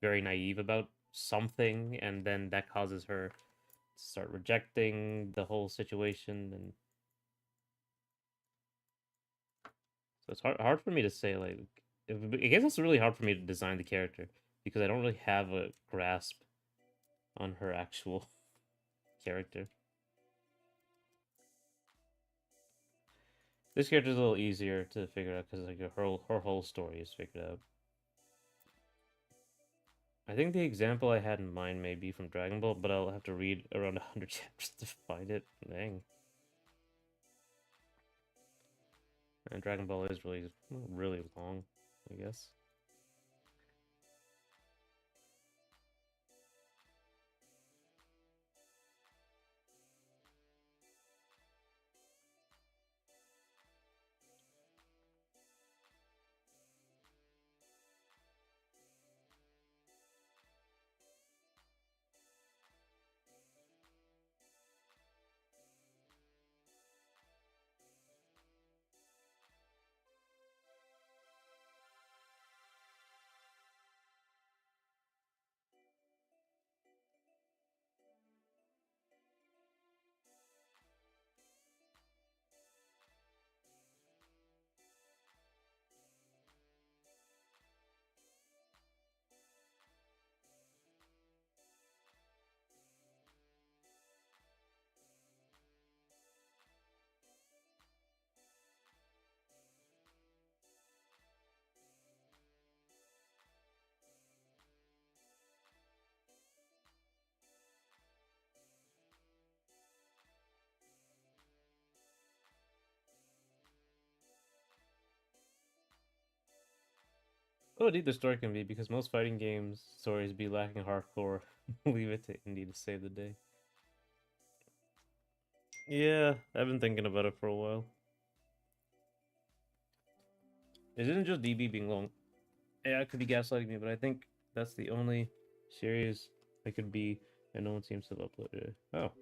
very naive about something, and then that causes her to start rejecting the whole situation. And so it's hard for me to say like I guess it's really hard for me to design the character because I don't really have a grasp on her actual character. This character's a little easier to figure out because like her whole story is figured out. I think the example I had in mind may be from Dragon Ball, but I'll have to read around 100 chapters to find it. Dang. And Dragon Ball is really long, I guess. Oh, deep the story can be, because most fighting games stories be lacking hardcore. Leave it to indie to save the day. Yeah, I've been thinking about it for a while. It isn't just DB being long. Yeah, it could be gaslighting me, but I think that's the only series I could be, and no one seems to have uploaded it. Oh.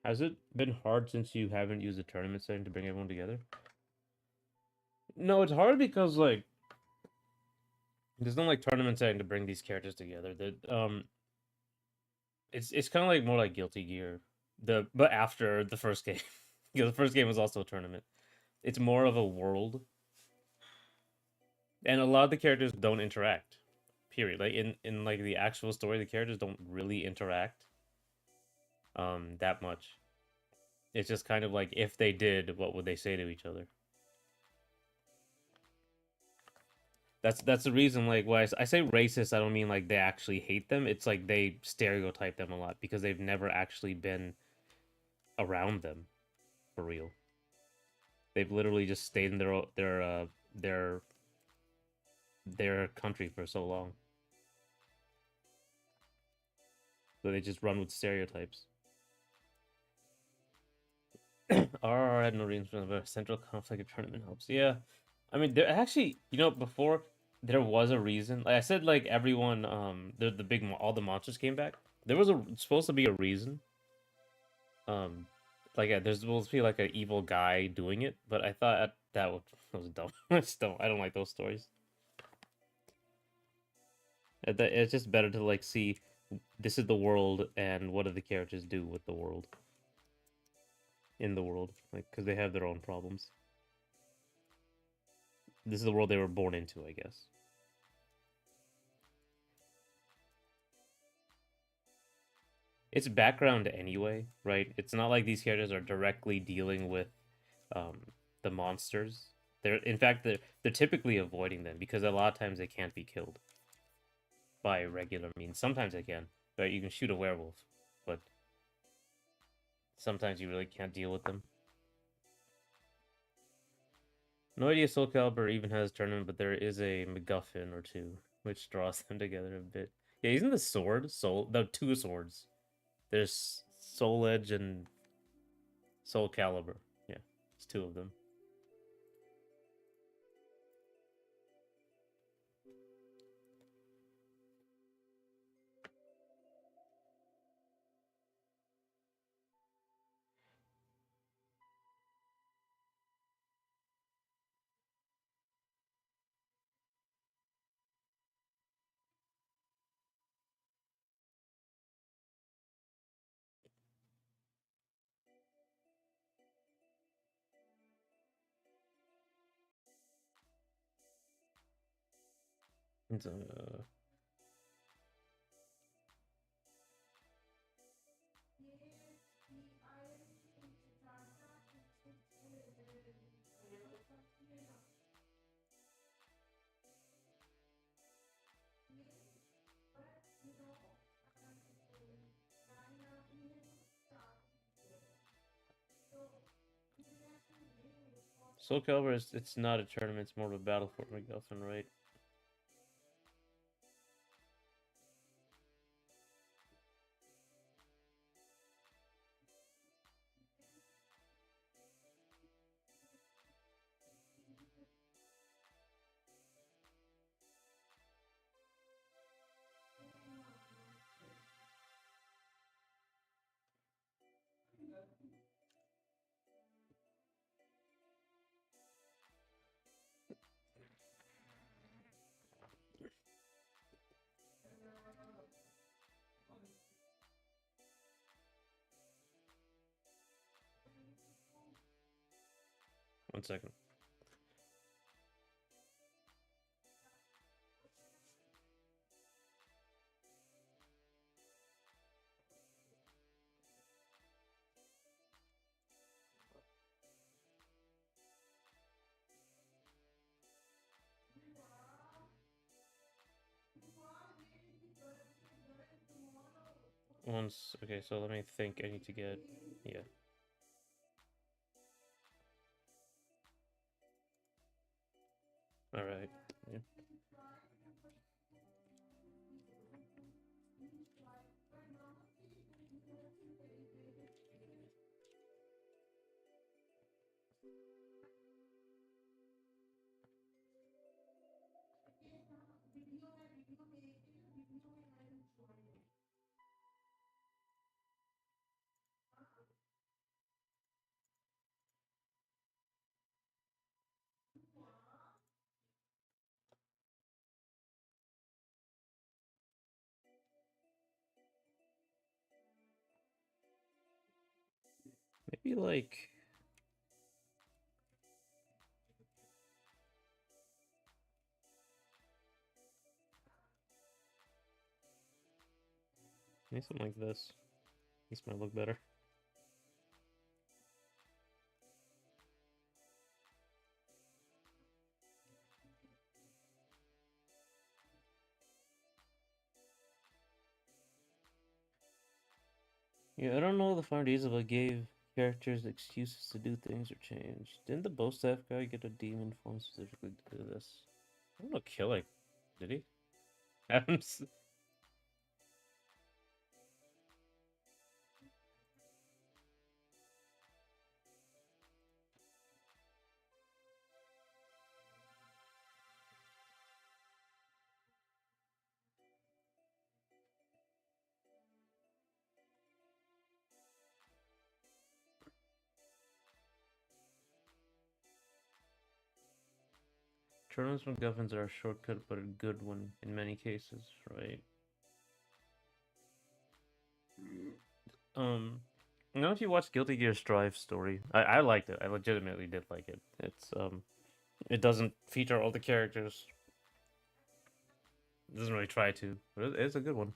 Has it been hard since you haven't used the tournament setting to bring everyone together? No, it's hard because, like, there's no, like, tournament setting to bring these characters together. It's kind of like more like Guilty Gear, but after the first game, because the first game was also a tournament. It's more of a world, and a lot of the characters don't interact. Period. Like in like the actual story, the characters don't really interact that much. It's just kind of like, if they did, what would they say to each other? That's the reason, like, why I say racist. I don't mean like they actually hate them. It's like they stereotype them a lot because they've never actually been around them for real. They've literally just stayed in their country for so long, so they just run with stereotypes. RR had no reason for the central conflict tournament helps. Yeah, I mean, there actually, before there was a reason. Like I said, like everyone, the big all the monsters came back. There was supposed to be a reason. Like there's supposed to be like an evil guy doing it, but I thought was dumb. It's dumb. I don't like those stories. It's just better to like see this is the world, and what do the characters do with the world, in the world, like, because they have their own problems. This is the world they were born into, I guess. It's background anyway, right? It's not like these characters are directly dealing with the monsters. In fact, they're typically avoiding them because a lot of times they can't be killed by regular means. Sometimes they can, right? You can shoot a werewolf, but sometimes you really can't deal with them. No idea Soul Calibur even has a tournament, but there is a MacGuffin or two which draws them together a bit. Yeah, isn't the sword the two swords? There's Soul Edge and Soul Calibur. Yeah, it's two of them. Soul Calibur it's not a tournament, it's more of a battle for MacGuffin, right? One second. Okay, so let me think. I need to get, yeah. All right. Yeah. Maybe like maybe something like this. This might look better. Yeah, I don't know the final reason, but gave characters excuses to do things or change. Didn't the bow staff guy get a demon form specifically to do this? I don't know, kill it. Did he? Adams. Tournaments MacGuffins are a shortcut, but a good one in many cases, right? You know, if you watch Guilty Gear Strive story, I liked it. I legitimately did like it. It doesn't feature all the characters. It doesn't really try to, but it's a good one.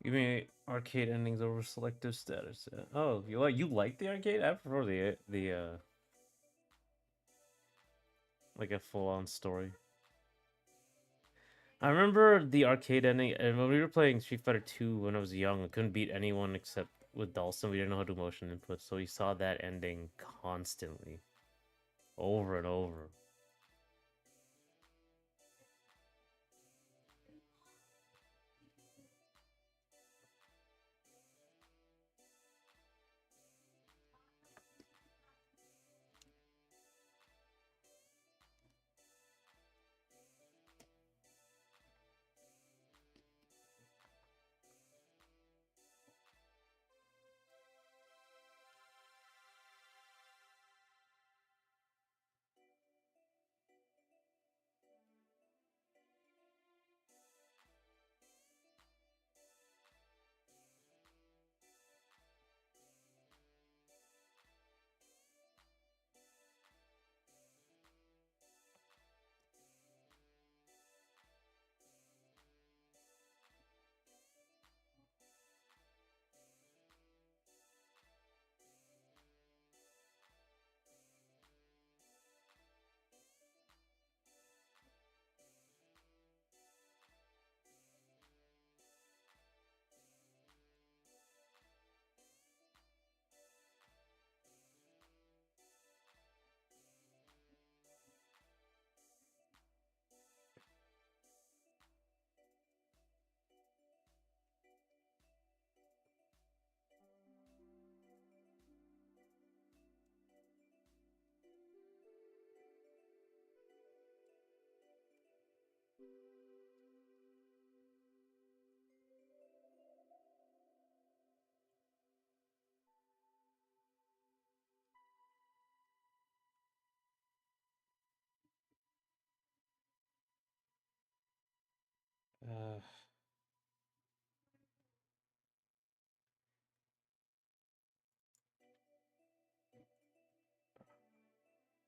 You mean arcade endings over selective status? Oh, you like the arcade? I prefer the like a full on story. I remember the arcade ending, and when we were playing Street Fighter 2 when I was young, I couldn't beat anyone except with Dawson. We didn't know how to do motion input, so we saw that ending constantly, over and over.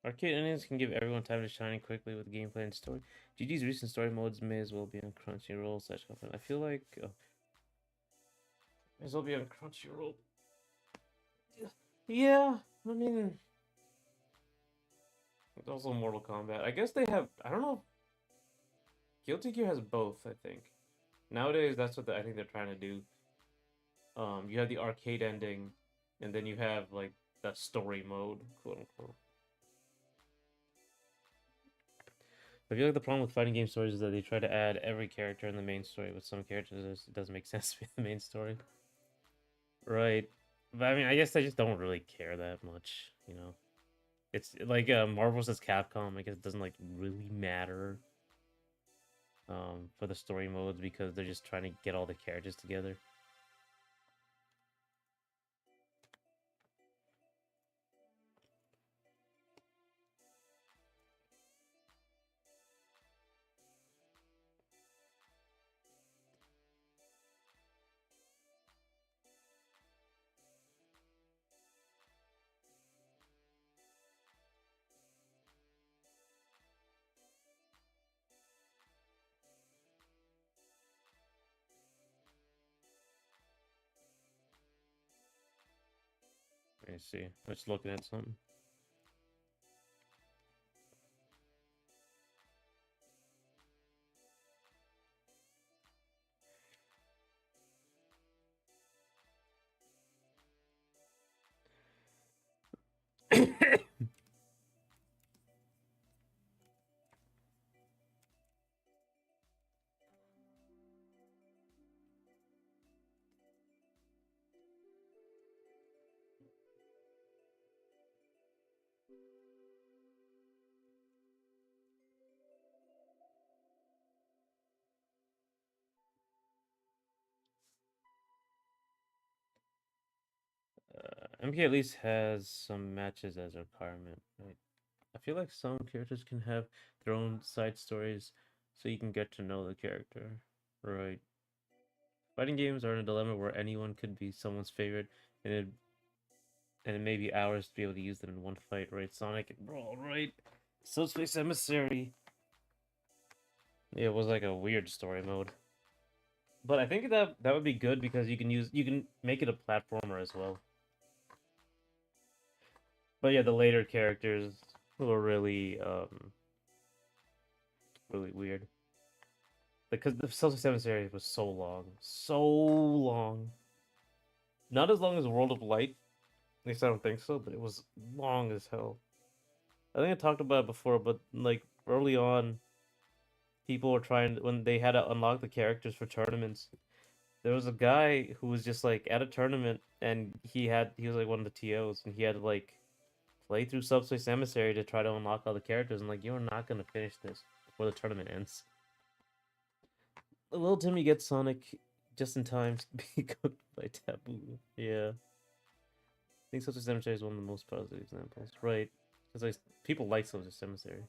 Arcade endings can give everyone time to shine quickly with gameplay and story. GG's recent story modes may as well be on Crunchyroll slash Confident. I feel like may as well be on Crunchyroll. Yeah, I mean, it's also Mortal Kombat. I guess they have. I don't know. Guilty Gear has both. I think nowadays that's what I think they're trying to do. You have the arcade ending, and then you have like that story mode, quote unquote. I feel like the problem with fighting game stories is that they try to add every character in the main story. With some characters, it doesn't make sense to be the main story. Right. But I mean, I guess I just don't really care that much, you know? It's like Marvel vs. Capcom, I guess it doesn't like really matter for the story modes because they're just trying to get all the characters together. Let me see. Let's looking at something. MK at least has some matches as a requirement, right? I feel like some characters can have their own side stories so you can get to know the character, right? Fighting games are in a dilemma where anyone could be someone's favorite, and it may be hours to be able to use them in one fight, right? Sonic and Brawl, right? Subspace Emissary. Yeah, it was like a weird story mode. But I think that would be good because you can make it a platformer as well. But yeah, the later characters were really weird. Because the Subspace Emissary was so long. So long. Not as long as World of Light. At least I don't think so, but it was long as hell. I think I talked about it before, but like early on, people were trying when they had to unlock the characters for tournaments. There was a guy who was just like at a tournament, and he was like one of the TOs, and he had to like play through Subspace Emissary to try to unlock all the characters, and like you're not gonna finish this before the tournament ends. Little Timmy gets Sonic just in time to be cooked by Taboo. Yeah, I think Subspace Emissary is one of the most positive examples, right? Because like people like Subspace Emissary.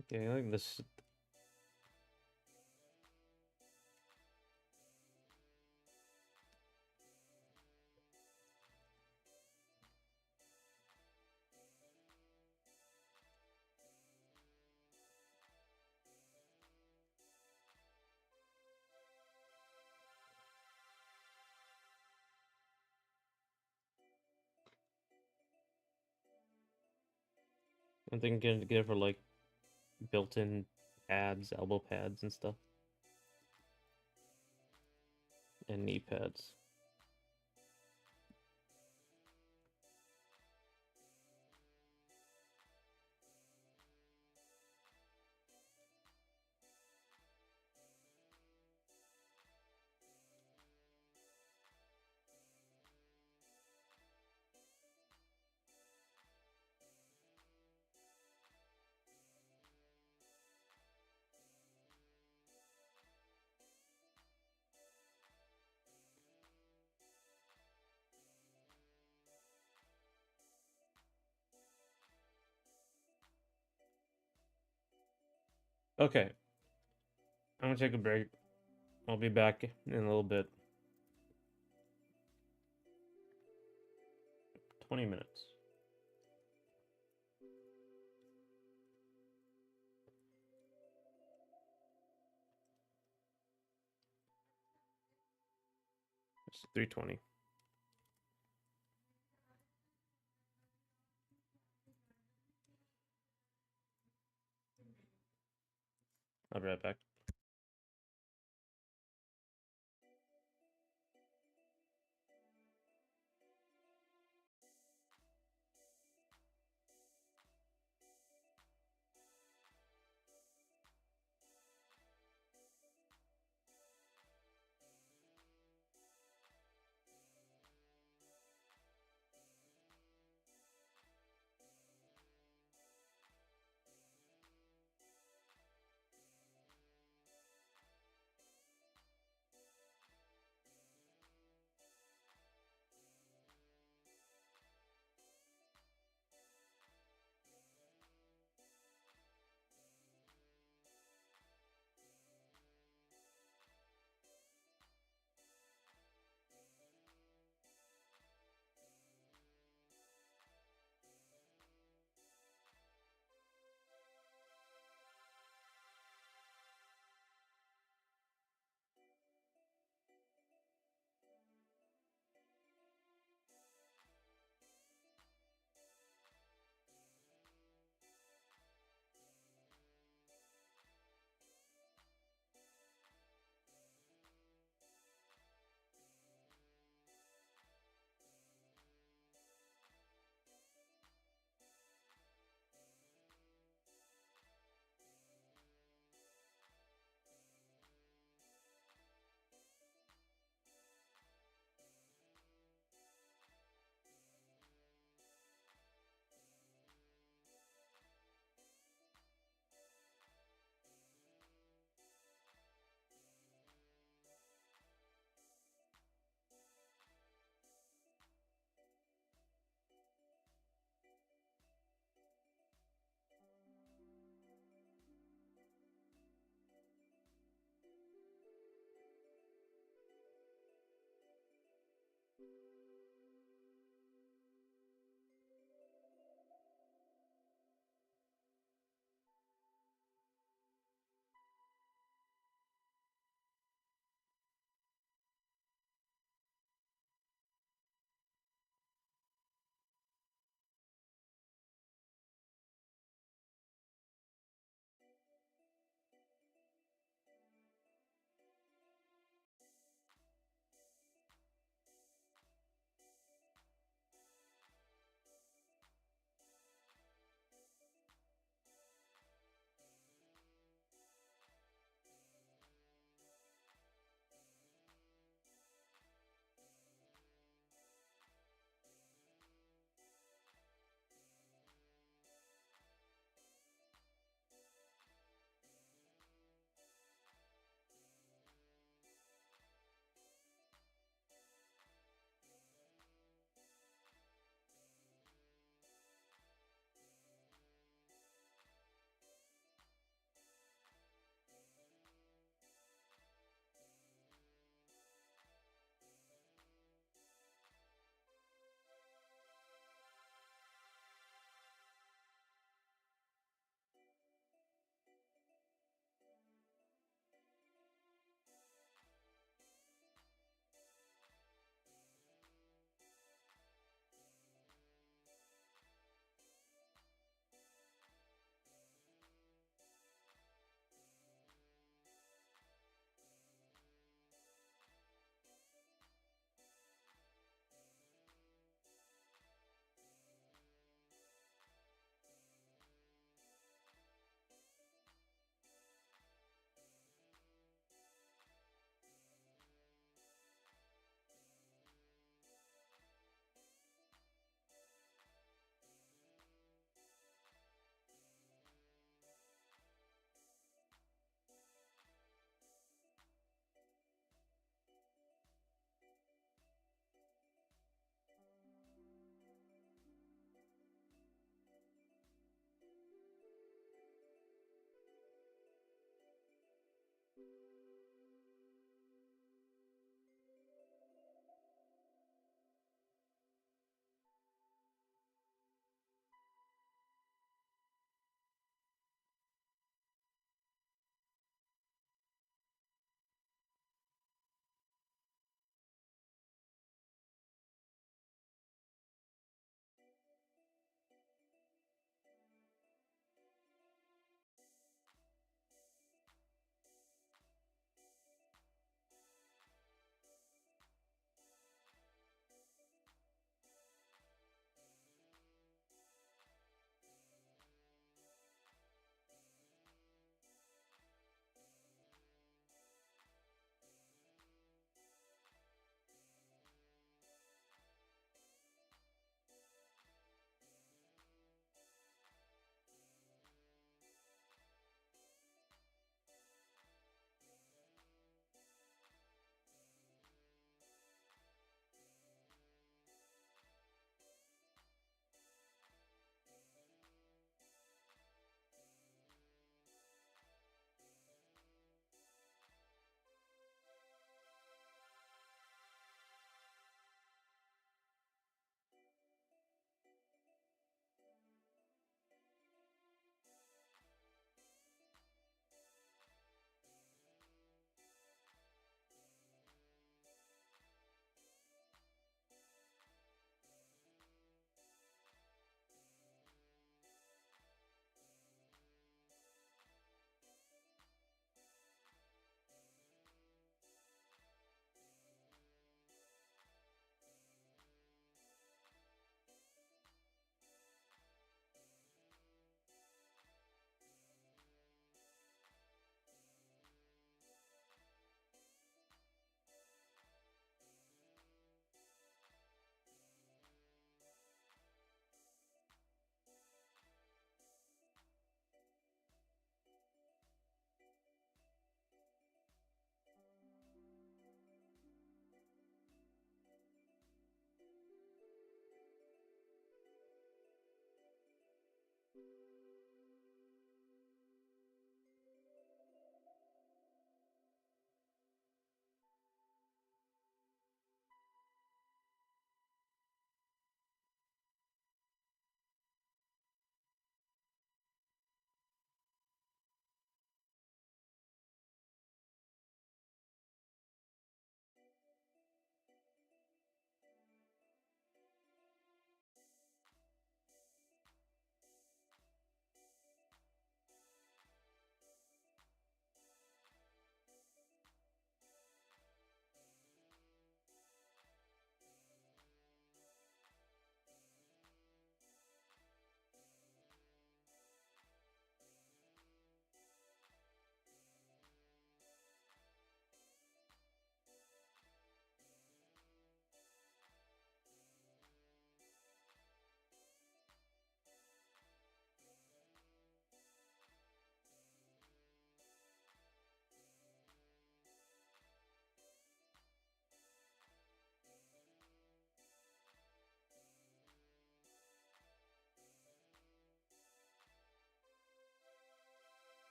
Okay, I think this. I think get it for like built-in pads, elbow pads, and stuff, and knee pads. Okay, I'm gonna take a break. I'll be back in a little bit. 20 minutes. It's 3:20. I'll be right back.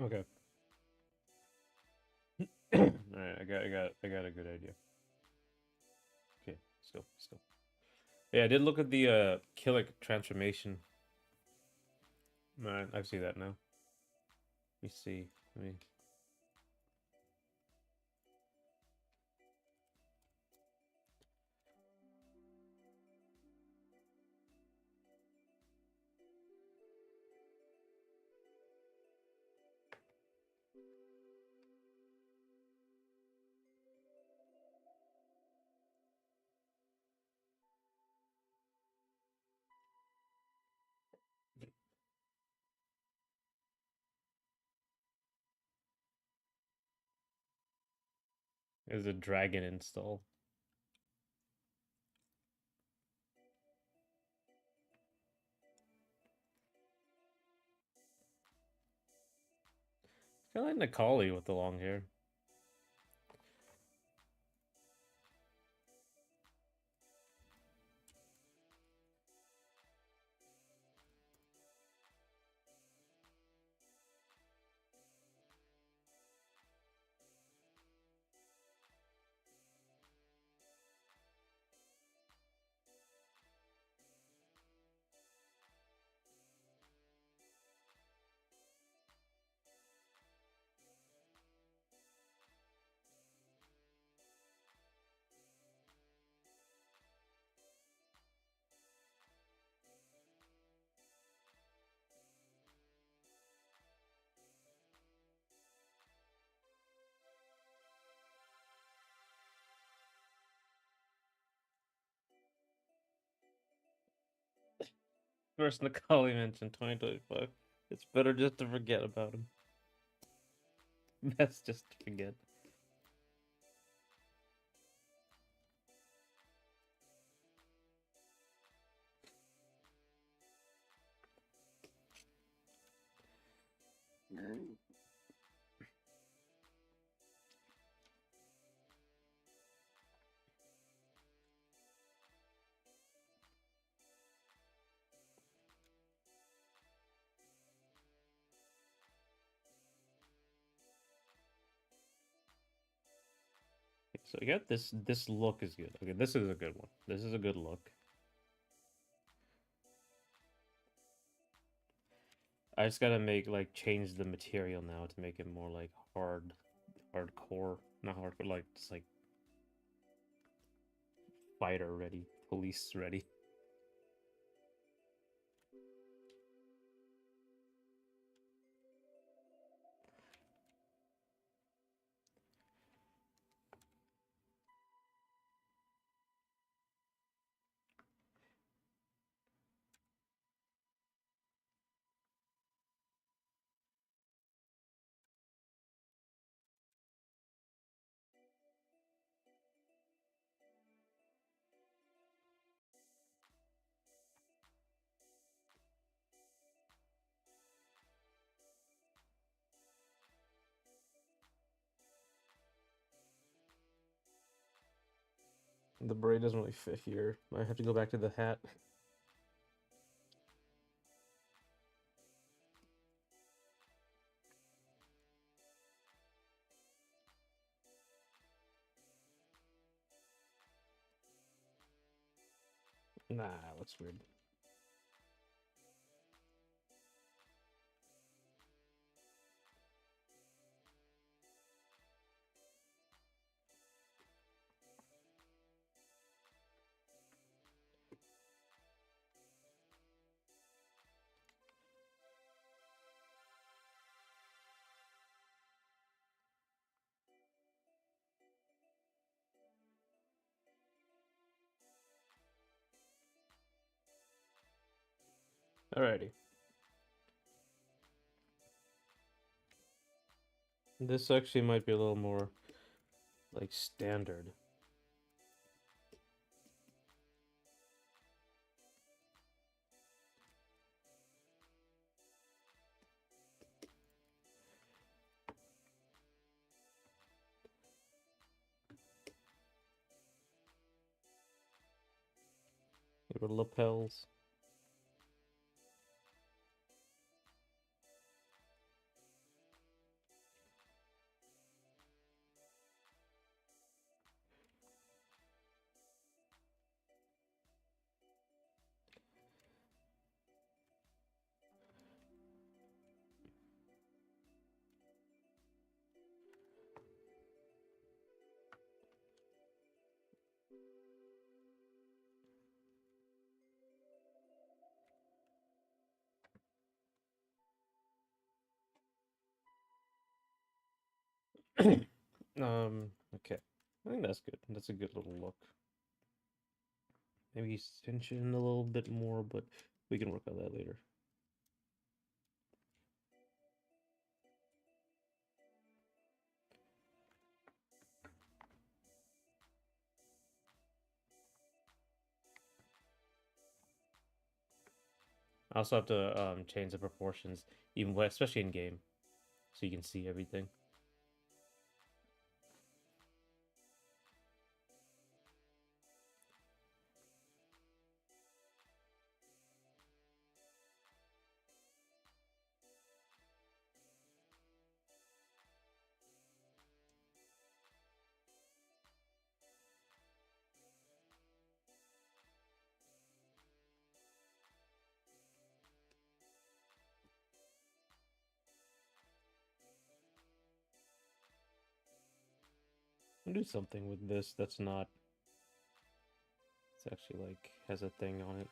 Okay. All right, I got a good idea. Okay, let's go. Yeah, I did look at the Killick transformation. Alright, I see that now. Let me see. Let me. There's a dragon install. Kind of like Necalli with the long hair. First Necalli mentioned 2025. It's better just to forget about him. Best just to forget. So I got this. This look is good. Okay, this is a good one. This is a good look. I just gotta change the material now to make it more like hardcore, not hardcore, like just like fighter ready, police ready. The braid doesn't really fit here. I have to go back to the hat. Nah, looks weird. Alrighty. This actually might be a little more like standard. Your lapels. Okay. I think that's good. That's a good little look. Maybe cinch it in a little bit more, but we can work on that later. I also have to change the proportions, especially in game, so you can see everything. I'll do something with this that's not. It's actually like has a thing on it.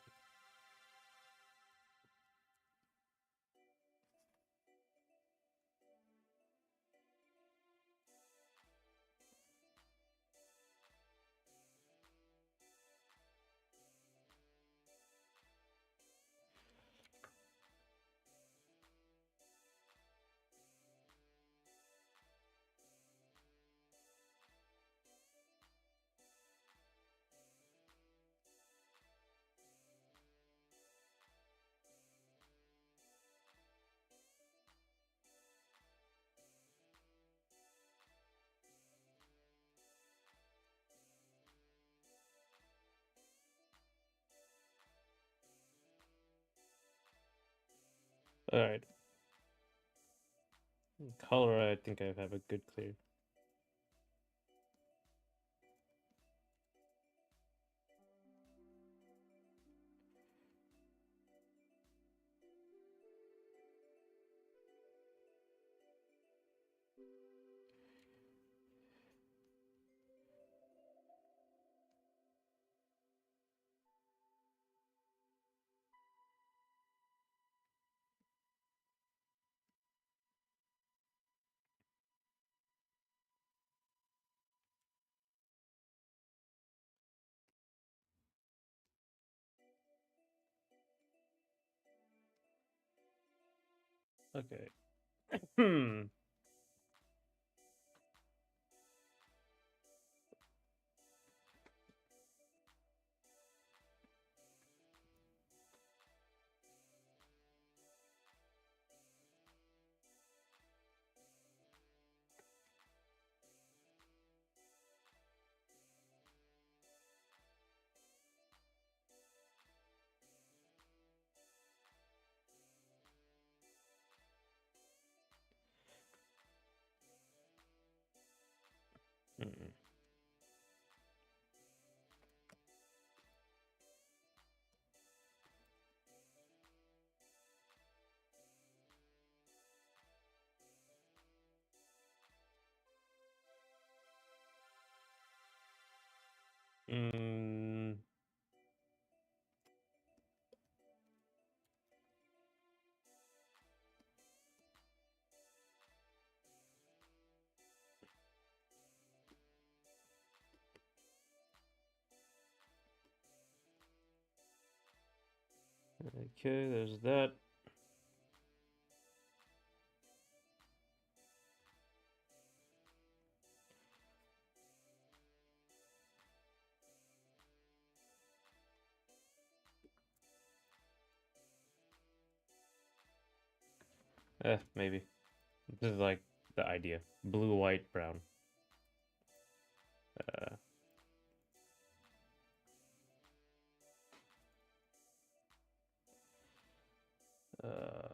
All right. Color, I think I have a good clear. Okay. Hmm. Mm-mm. Mm, okay, there's that. Maybe. This is like the idea. Blue, white, brown. Uh, uh,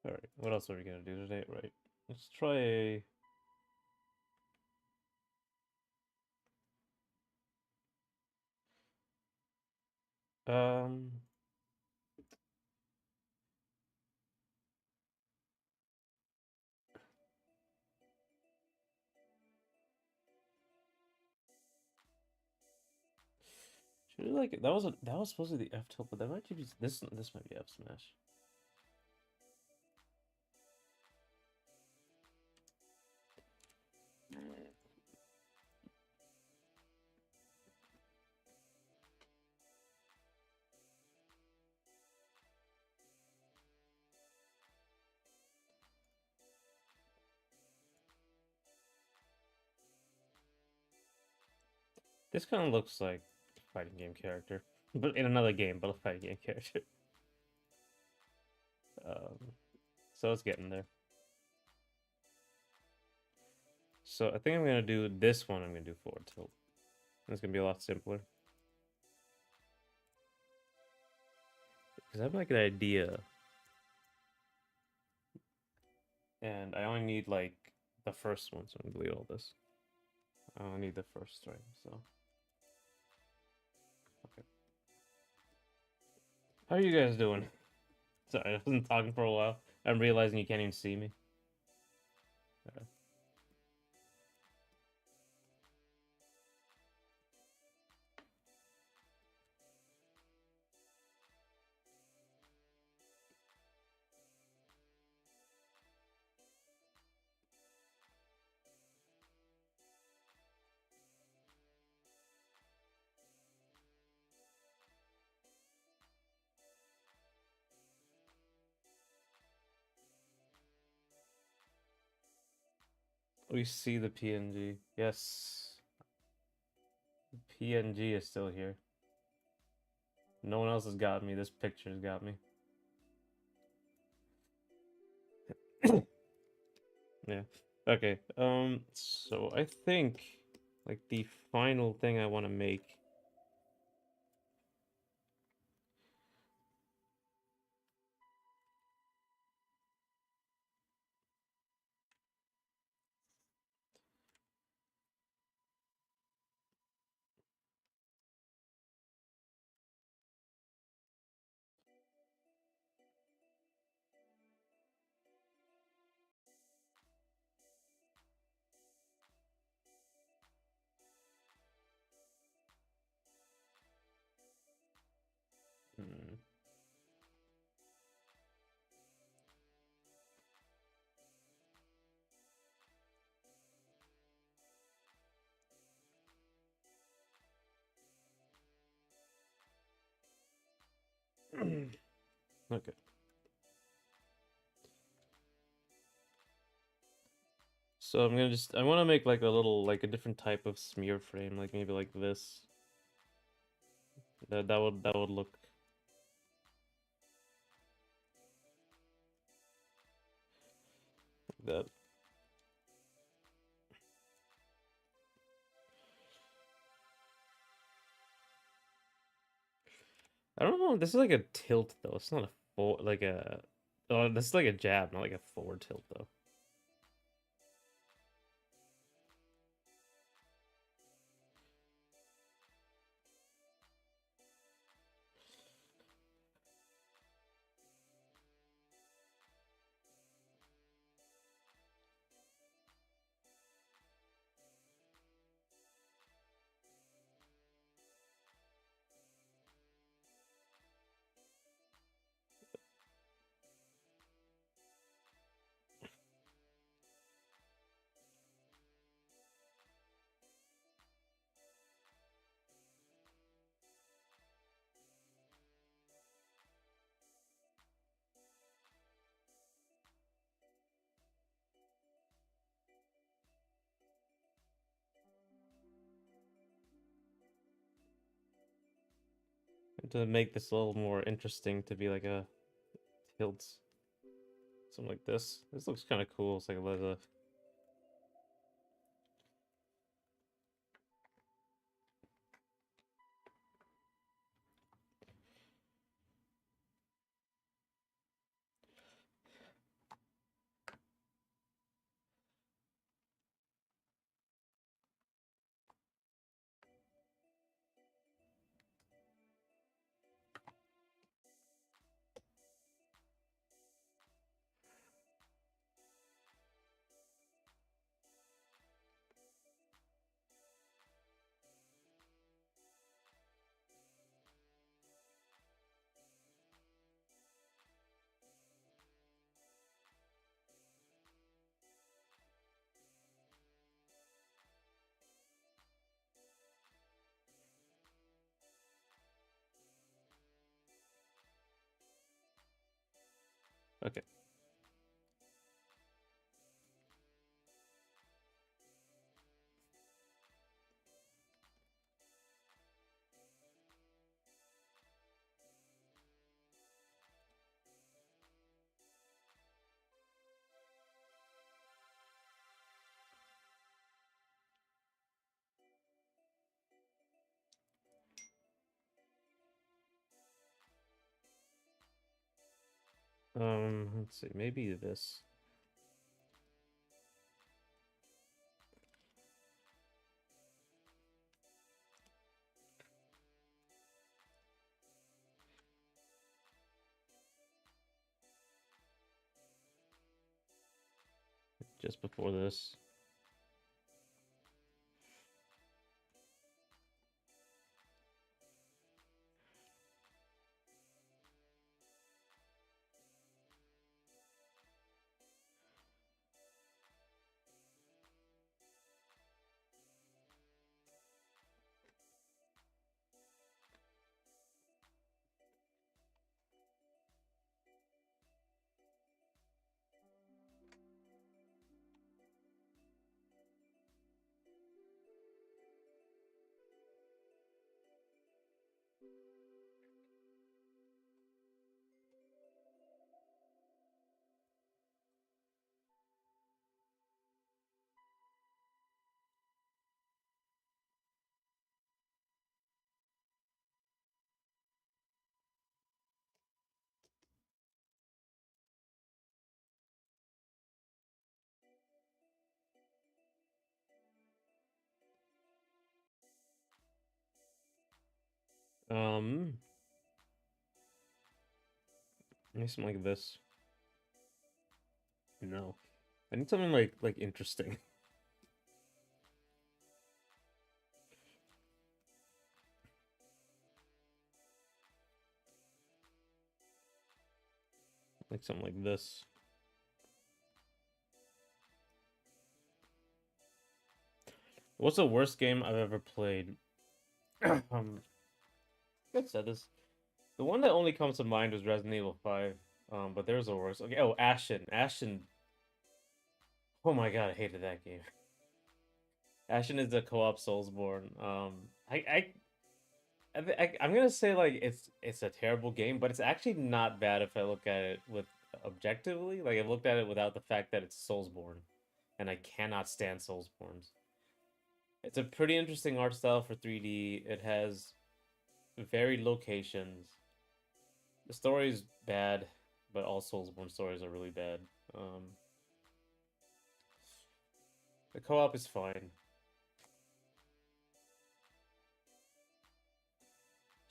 all right. What else are we gonna do today? Right. Let's try a. Um. really like it. That was supposed to be the F tilt, but that might be this might be F smash. This kind of looks like a fighting game character, but in another game, but a fighting game character. Um, so it's getting there. So I think I'm gonna do this one. I'm gonna do forward tilt. It's gonna be a lot simpler because I have like an idea, and I only need like the first one, so I'm gonna delete all this. I only need the first string, so okay. How are you guys doing? Sorry, I wasn't talking for a while. I'm realizing you can't even see me. We see the PNG. Yes. The PNG is still here. No one else has got me. This picture's got me. Yeah. Okay. So I think like the final thing I want to make. Hmm. Okay. So I'm gonna just I want to make like a little like a different type of smear frame, like maybe like this. That would look like that. I don't know. This is like a tilt though. It's not a like a. Oh, this is like a jab, not like a forward tilt though. And to make this a little more interesting, to be like a tilt, something like this. This looks kind of cool. It's like a Okay. Let's see, maybe this. Just before this. Um, maybe something like this. No. I need something like interesting. Like something like this. What's the worst game I've ever played? I said this. The one that only comes to mind was Resident Evil 5. But there's a worse. Okay, oh, Ashen. Ashen. Oh my god, I hated that game. Ashen is the co-op Soulsborne. I'm gonna say like it's a terrible game, but it's actually not bad if I look at it with objectively. Like I've looked at it without the fact that it's Soulsborne, and I cannot stand Soulsbornes. It's a pretty interesting art style for 3D. It has varied locations. The story is bad, but all Soulsborne stories are really bad. The co-op is fine.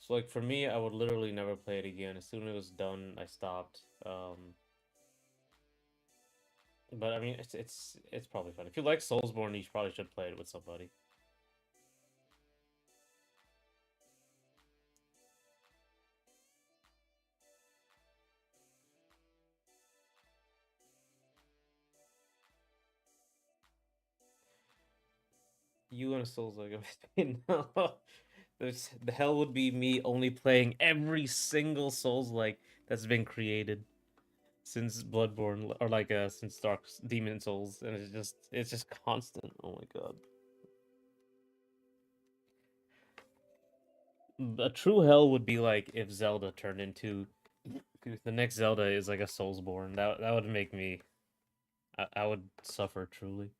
So like for me, I would literally never play it again. As soon as it was done, I stopped. But I mean, it's probably fun. If you like Soulsborne, you probably should play it with somebody. You and a Souls like no. The hell would be me only playing every single Souls like that's been created since Bloodborne or like since Dark Demon Souls, and it's just constant. Oh my god. A true hell would be like if Zelda turned into if the next Zelda is like a Soulsborne. That would make me I would suffer truly.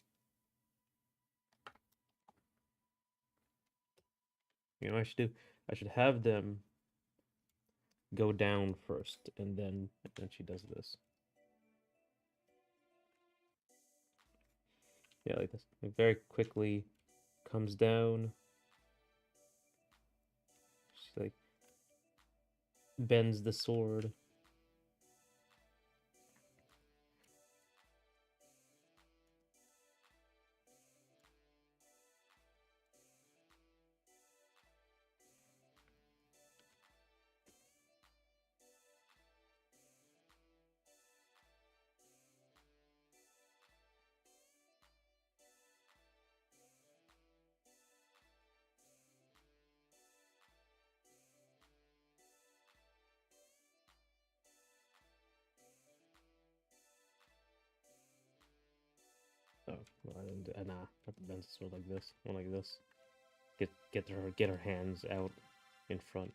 You know what I should do? I should have them go down first, and then she does this. Yeah, like this. Like very quickly comes down. She like bends the sword. Oh, well, I didn't nah, not the bend sword like this. One like this. Get her hands out in front.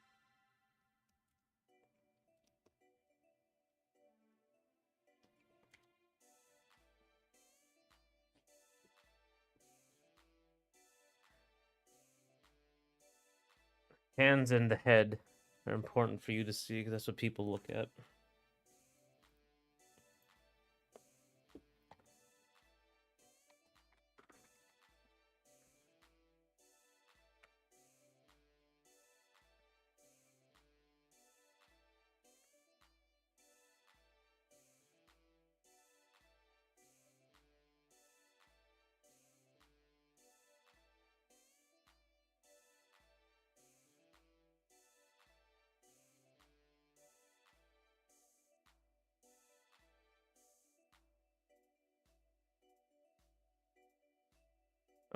Hands and the head are important for you to see because that's what people look at.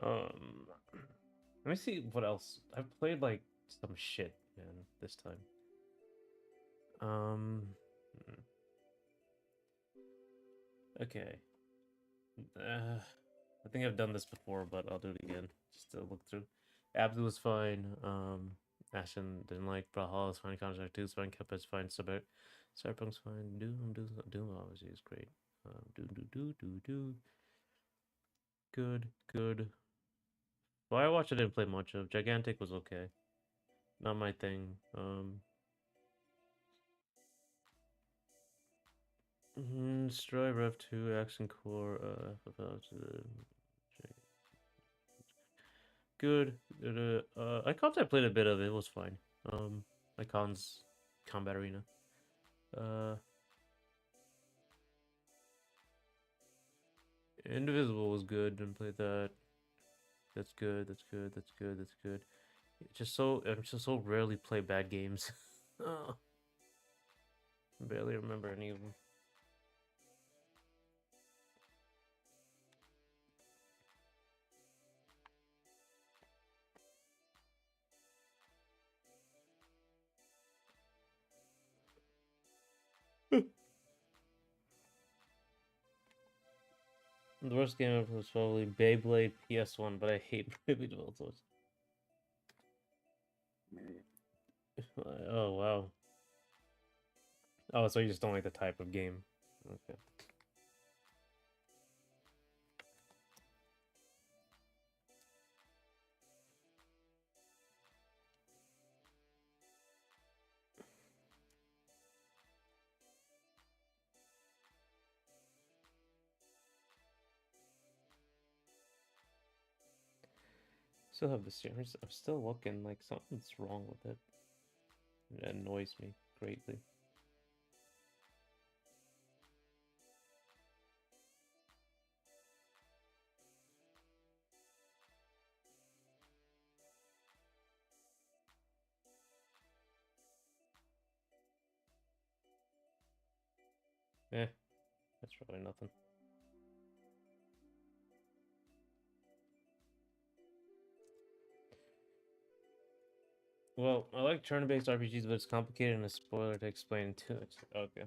Um, Let me see what else. I've played like some shit, man, this time. Um, okay. I think I've done this before, but I'll do it again just to look through. Abzu was fine. Ashen didn't like Brawlhalla was fine. Counter-Strike 2 is fine. Cuphead's fine. Cyberpunk's fine. Doom obviously is great. Do. Good. Firewatch I didn't play much of. Gigantic was okay. Not my thing. Strive Rev 2, Action Core, good. Icons I played a bit of, it was fine. Icons Combat Arena. Indivisible was good, didn't play that. That's good. I just so rarely play bad games. Oh, barely remember any of them. The worst game ever was probably Beyblade PS1, but I hate Beyblade Voltos. Oh wow. Oh, so you just don't like the type of game. Okay. Still have the series. I'm still looking like something's wrong with it. It annoys me greatly. Eh, that's probably nothing. Well, I like turn-based RPGs, but it's complicated and a spoiler to explain to it. Okay.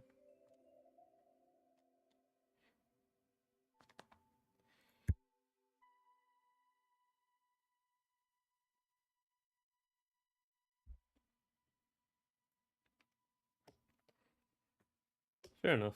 Fair enough.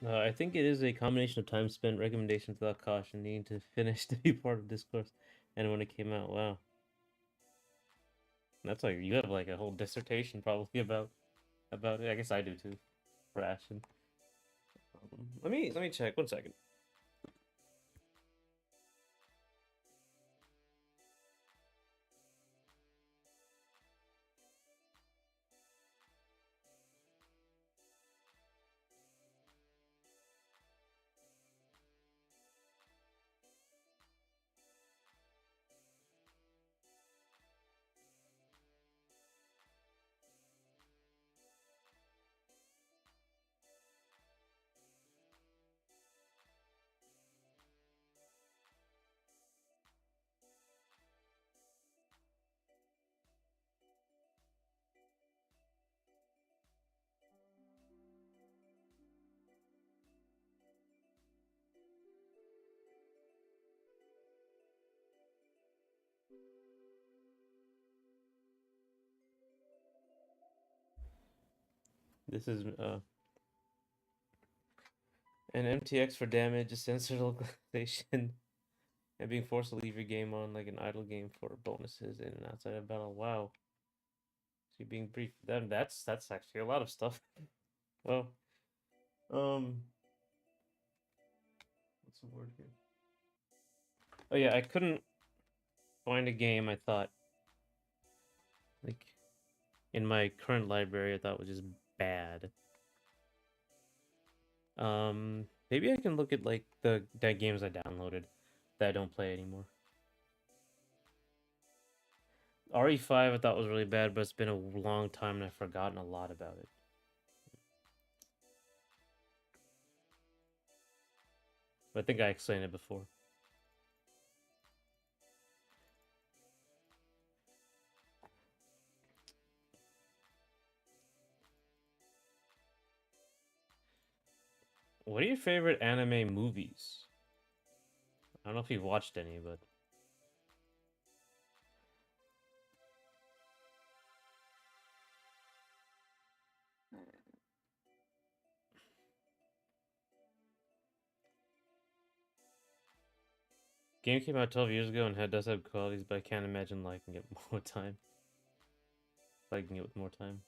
I think it is a combination of time spent, recommendations without caution, needing to finish to be part of discourse, and when it came out. Wow, that's like you have like a whole dissertation probably about it. I guess I do too. Ration. Let me check 1 second. This is an MTX for damage, a sensor localization, and being forced to leave your game on like an idle game for bonuses in and outside of battle. Wow. So you're being brief. That's actually a lot of stuff. Well, what's the word here? Oh yeah, I couldn't find a game I thought like in my current library I thought was just bad. Maybe I can look at like the games I downloaded that I don't play anymore. RE5 I thought was really bad, but it's been a long time and I've forgotten a lot about it. But I think I explained it before. What are your favorite anime movies? I don't know if you've watched any, but game came out 12 years ago and does have qualities, but I can't imagine liking it more time. Liking it with more time.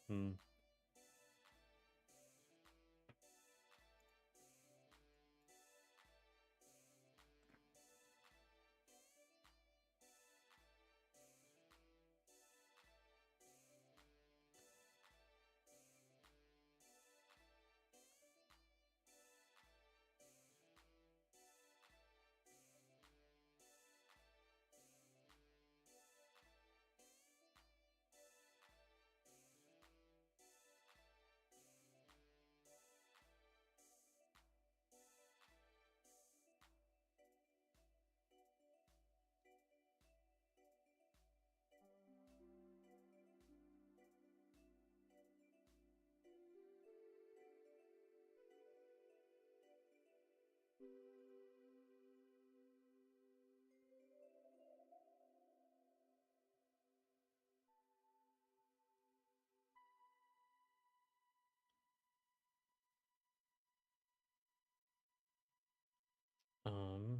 Um,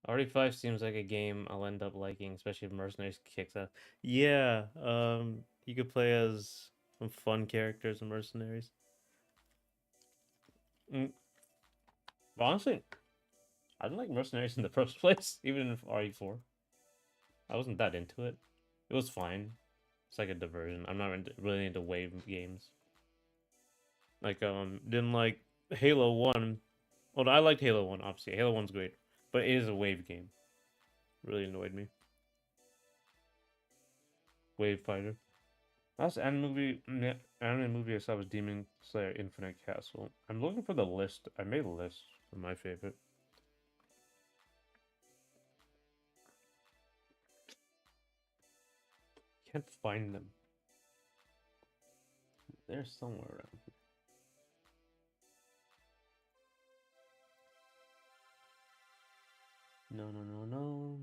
RE5 seems like a game I'll end up liking, especially if Mercenaries kicks out. Yeah, you could play as some fun characters in Mercenaries. But honestly, I didn't like Mercenaries in the first place, even in RE4. I wasn't that into it. It was fine. It's like a diversion. I'm not really into wave games. Like, didn't like Halo 1. Well, I liked Halo 1, obviously. Halo 1's great. But it is a wave game. Really annoyed me. Wave Fighter. Last anime movie I saw was Demon Slayer Infinite Castle. I'm looking for the list. I made a list of my favorite. Can't find them. They're somewhere around here. No, no, no, no.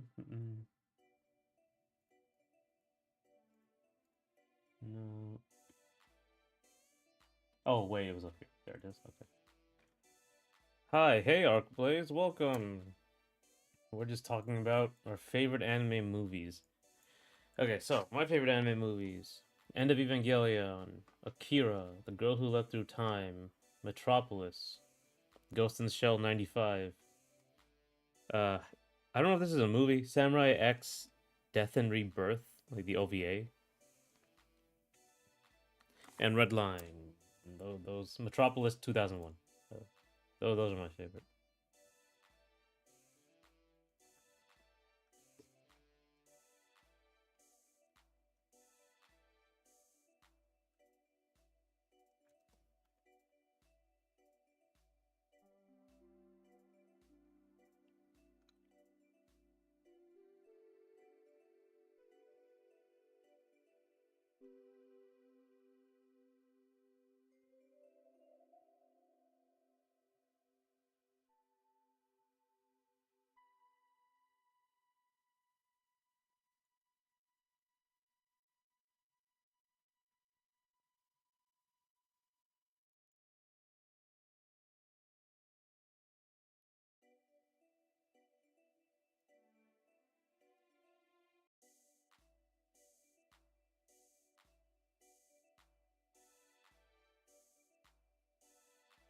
No. Oh wait, it was up here. There it is. Okay. Hi, hey Arcblaze, welcome. We're just talking about our favorite anime movies. Okay, so my favorite anime movies: End of Evangelion, Akira, The Girl Who Leapt Through Time, Metropolis, Ghost in the Shell '95. Uh, I don't know if this is a movie. Samurai X, Death and Rebirth, like the OVA, and Redline. Those Metropolis 2001. Uh, those are my favorite.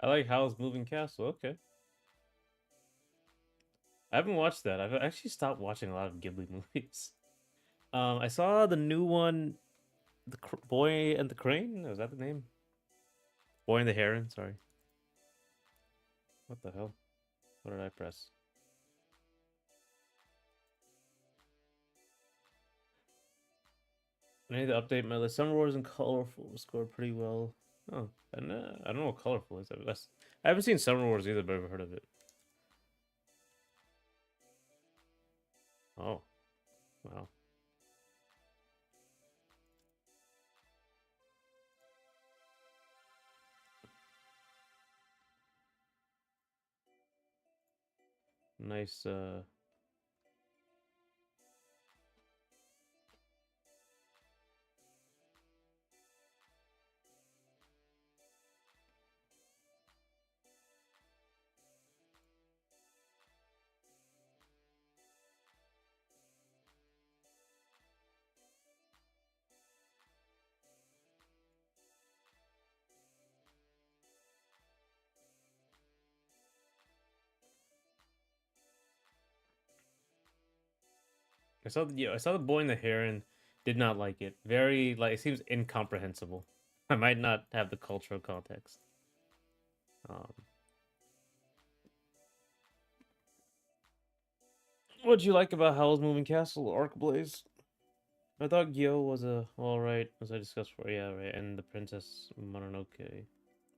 I like Howl's Moving Castle. Okay. I haven't watched that. I've actually stopped watching a lot of Ghibli movies. I saw the new one, Boy and the Crane. Was that the name? Boy and the Heron. Sorry. What the hell? What did I press? I need to update my list. Summer Wars and Colorful scored pretty well. Oh, and I don't know what Colorful is. I haven't seen Summer Wars either, but I've heard of it. Oh, wow. Nice. I saw the Boy and the Heron. Did not like it. Very like it seems incomprehensible. I might not have the cultural context. Um, what'd you like about Howl's Moving Castle, Arcblaze? I thought Gyo was a all right, as I discussed for yeah, right, and the Princess Mononoke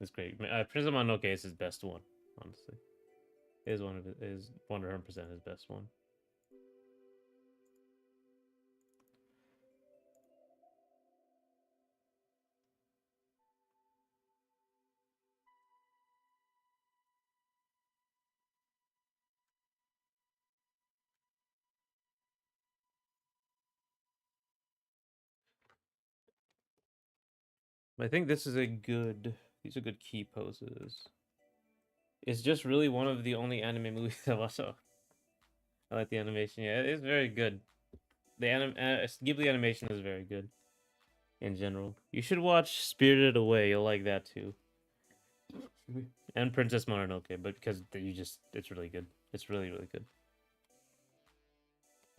is great. Princess Mononoke is his best one, honestly. Is one of it is 100% his best one. I think this is a good. These are good key poses. It's just really one of the only anime movies I watched. Oh, I like the animation. Yeah, it's very good. The Ghibli animation is very good in general. You should watch Spirited Away. You'll like that too. And Princess Mononoke, but because it's really good. It's really really good.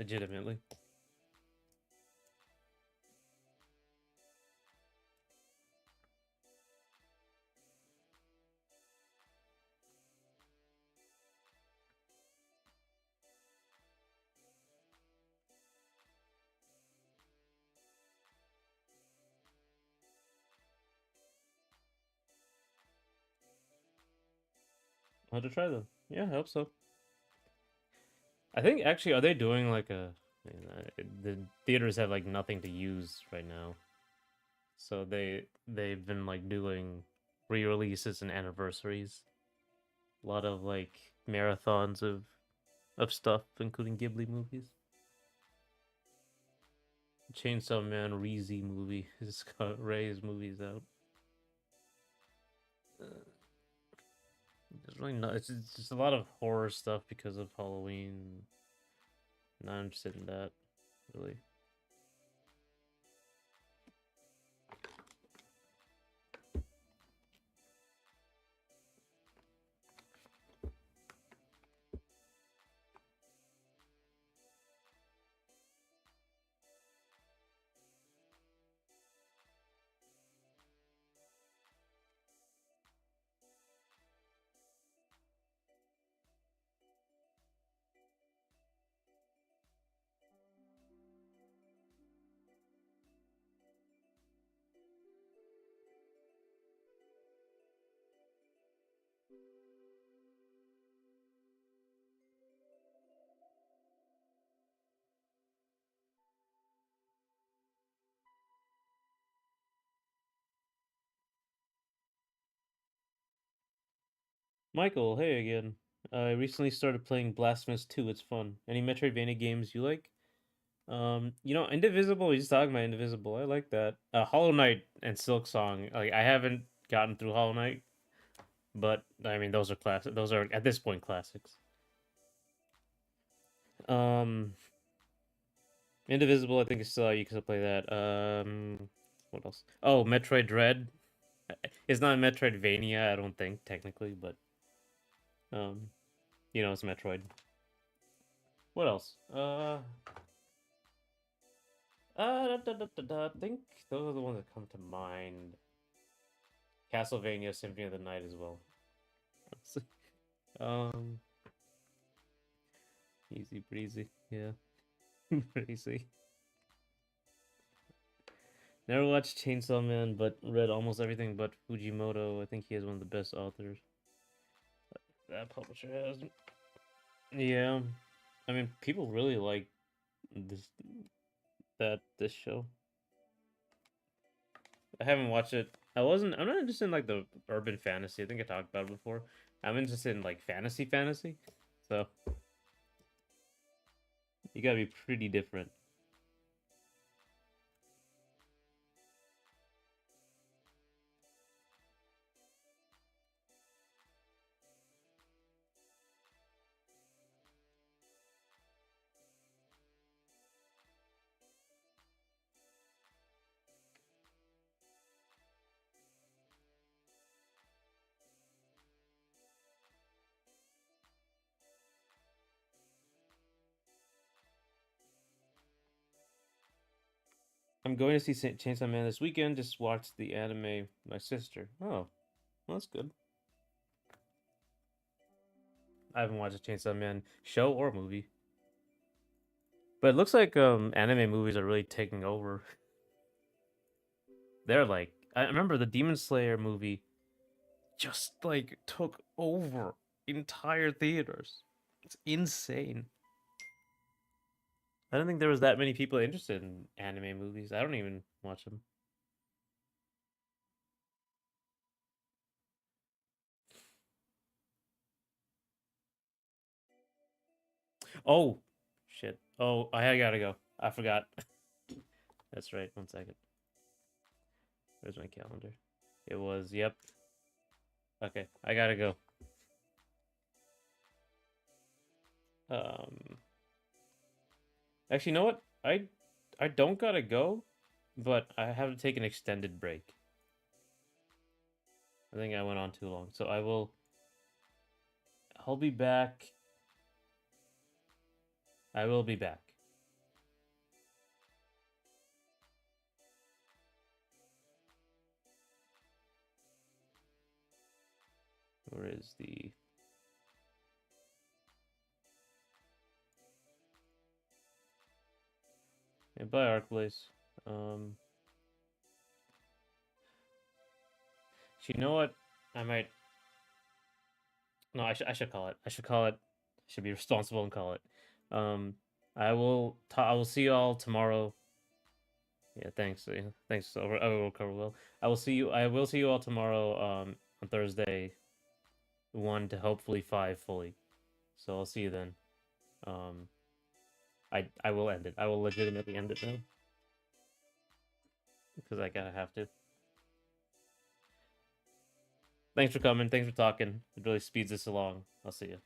Legitimately. I'll have to try them. Yeah, I hope so. I think actually, are they doing like the theaters have like nothing to use right now, so they've been like doing re-releases and anniversaries. A lot of like marathons of stuff, including Ghibli movies. Chainsaw Man Reezy movie has got Ray's movies out. There's really not. It's just a lot of horror stuff because of Halloween. Not interested in that, really. Michael, hey again. I recently started playing Blasphemous 2. It's fun. Any Metroidvania games you like? Indivisible, he's talking about Indivisible. I like that. Hollow Knight and Silk Song. Like I haven't gotten through Hollow Knight, but I mean those are classic. Those are at this point classics. Um Indivisible, I think is still you can still play that. What else? Oh, Metroid Dread. It's not Metroidvania, I don't think, technically, but um it's Metroid. What else? I think those are the ones that come to mind. Castlevania Symphony of the Night as well. um, Easy breezy, yeah, breezy. Never watched Chainsaw Man, but read almost everything but Fujimoto. I think he is one of the best authors that publisher has. Yeah, I mean, people really like this this show. I haven't watched it. I'm not interested in like the urban fantasy. I think I talked about it before. I'm interested in like fantasy. So you gotta be pretty different. I'm going to see Chainsaw Man this weekend. Just watched the anime with my sister. Oh, well, that's good. I haven't watched a Chainsaw Man show or movie, but it looks like anime movies are really taking over. They're like, I remember the Demon Slayer movie just like took over entire theaters. It's insane. I don't think there was that many people interested in anime movies. I don't even watch them. Oh, shit. Oh, I gotta go. I forgot. That's right. 1 second. Where's my calendar? It was, yep. Okay, I gotta go. Um, Actually, you know what? I don't gotta go, but I have to take an extended break. I think I went on too long, so I'll be back. I will be back. Where is the... Yeah, bye, Arcblaze. You know what? I might... No, I should call it. I should call it. I should be responsible and call it. Um, I will see you all tomorrow. Yeah, thanks. Yeah, thanks. I will cover well. I will see you all tomorrow. On Thursday, 1 to hopefully 5 fully. So I'll see you then. Um, I will end it. I will legitimately end it now because I gotta have to. Thanks for coming. Thanks for talking. It really speeds this along. I'll see you.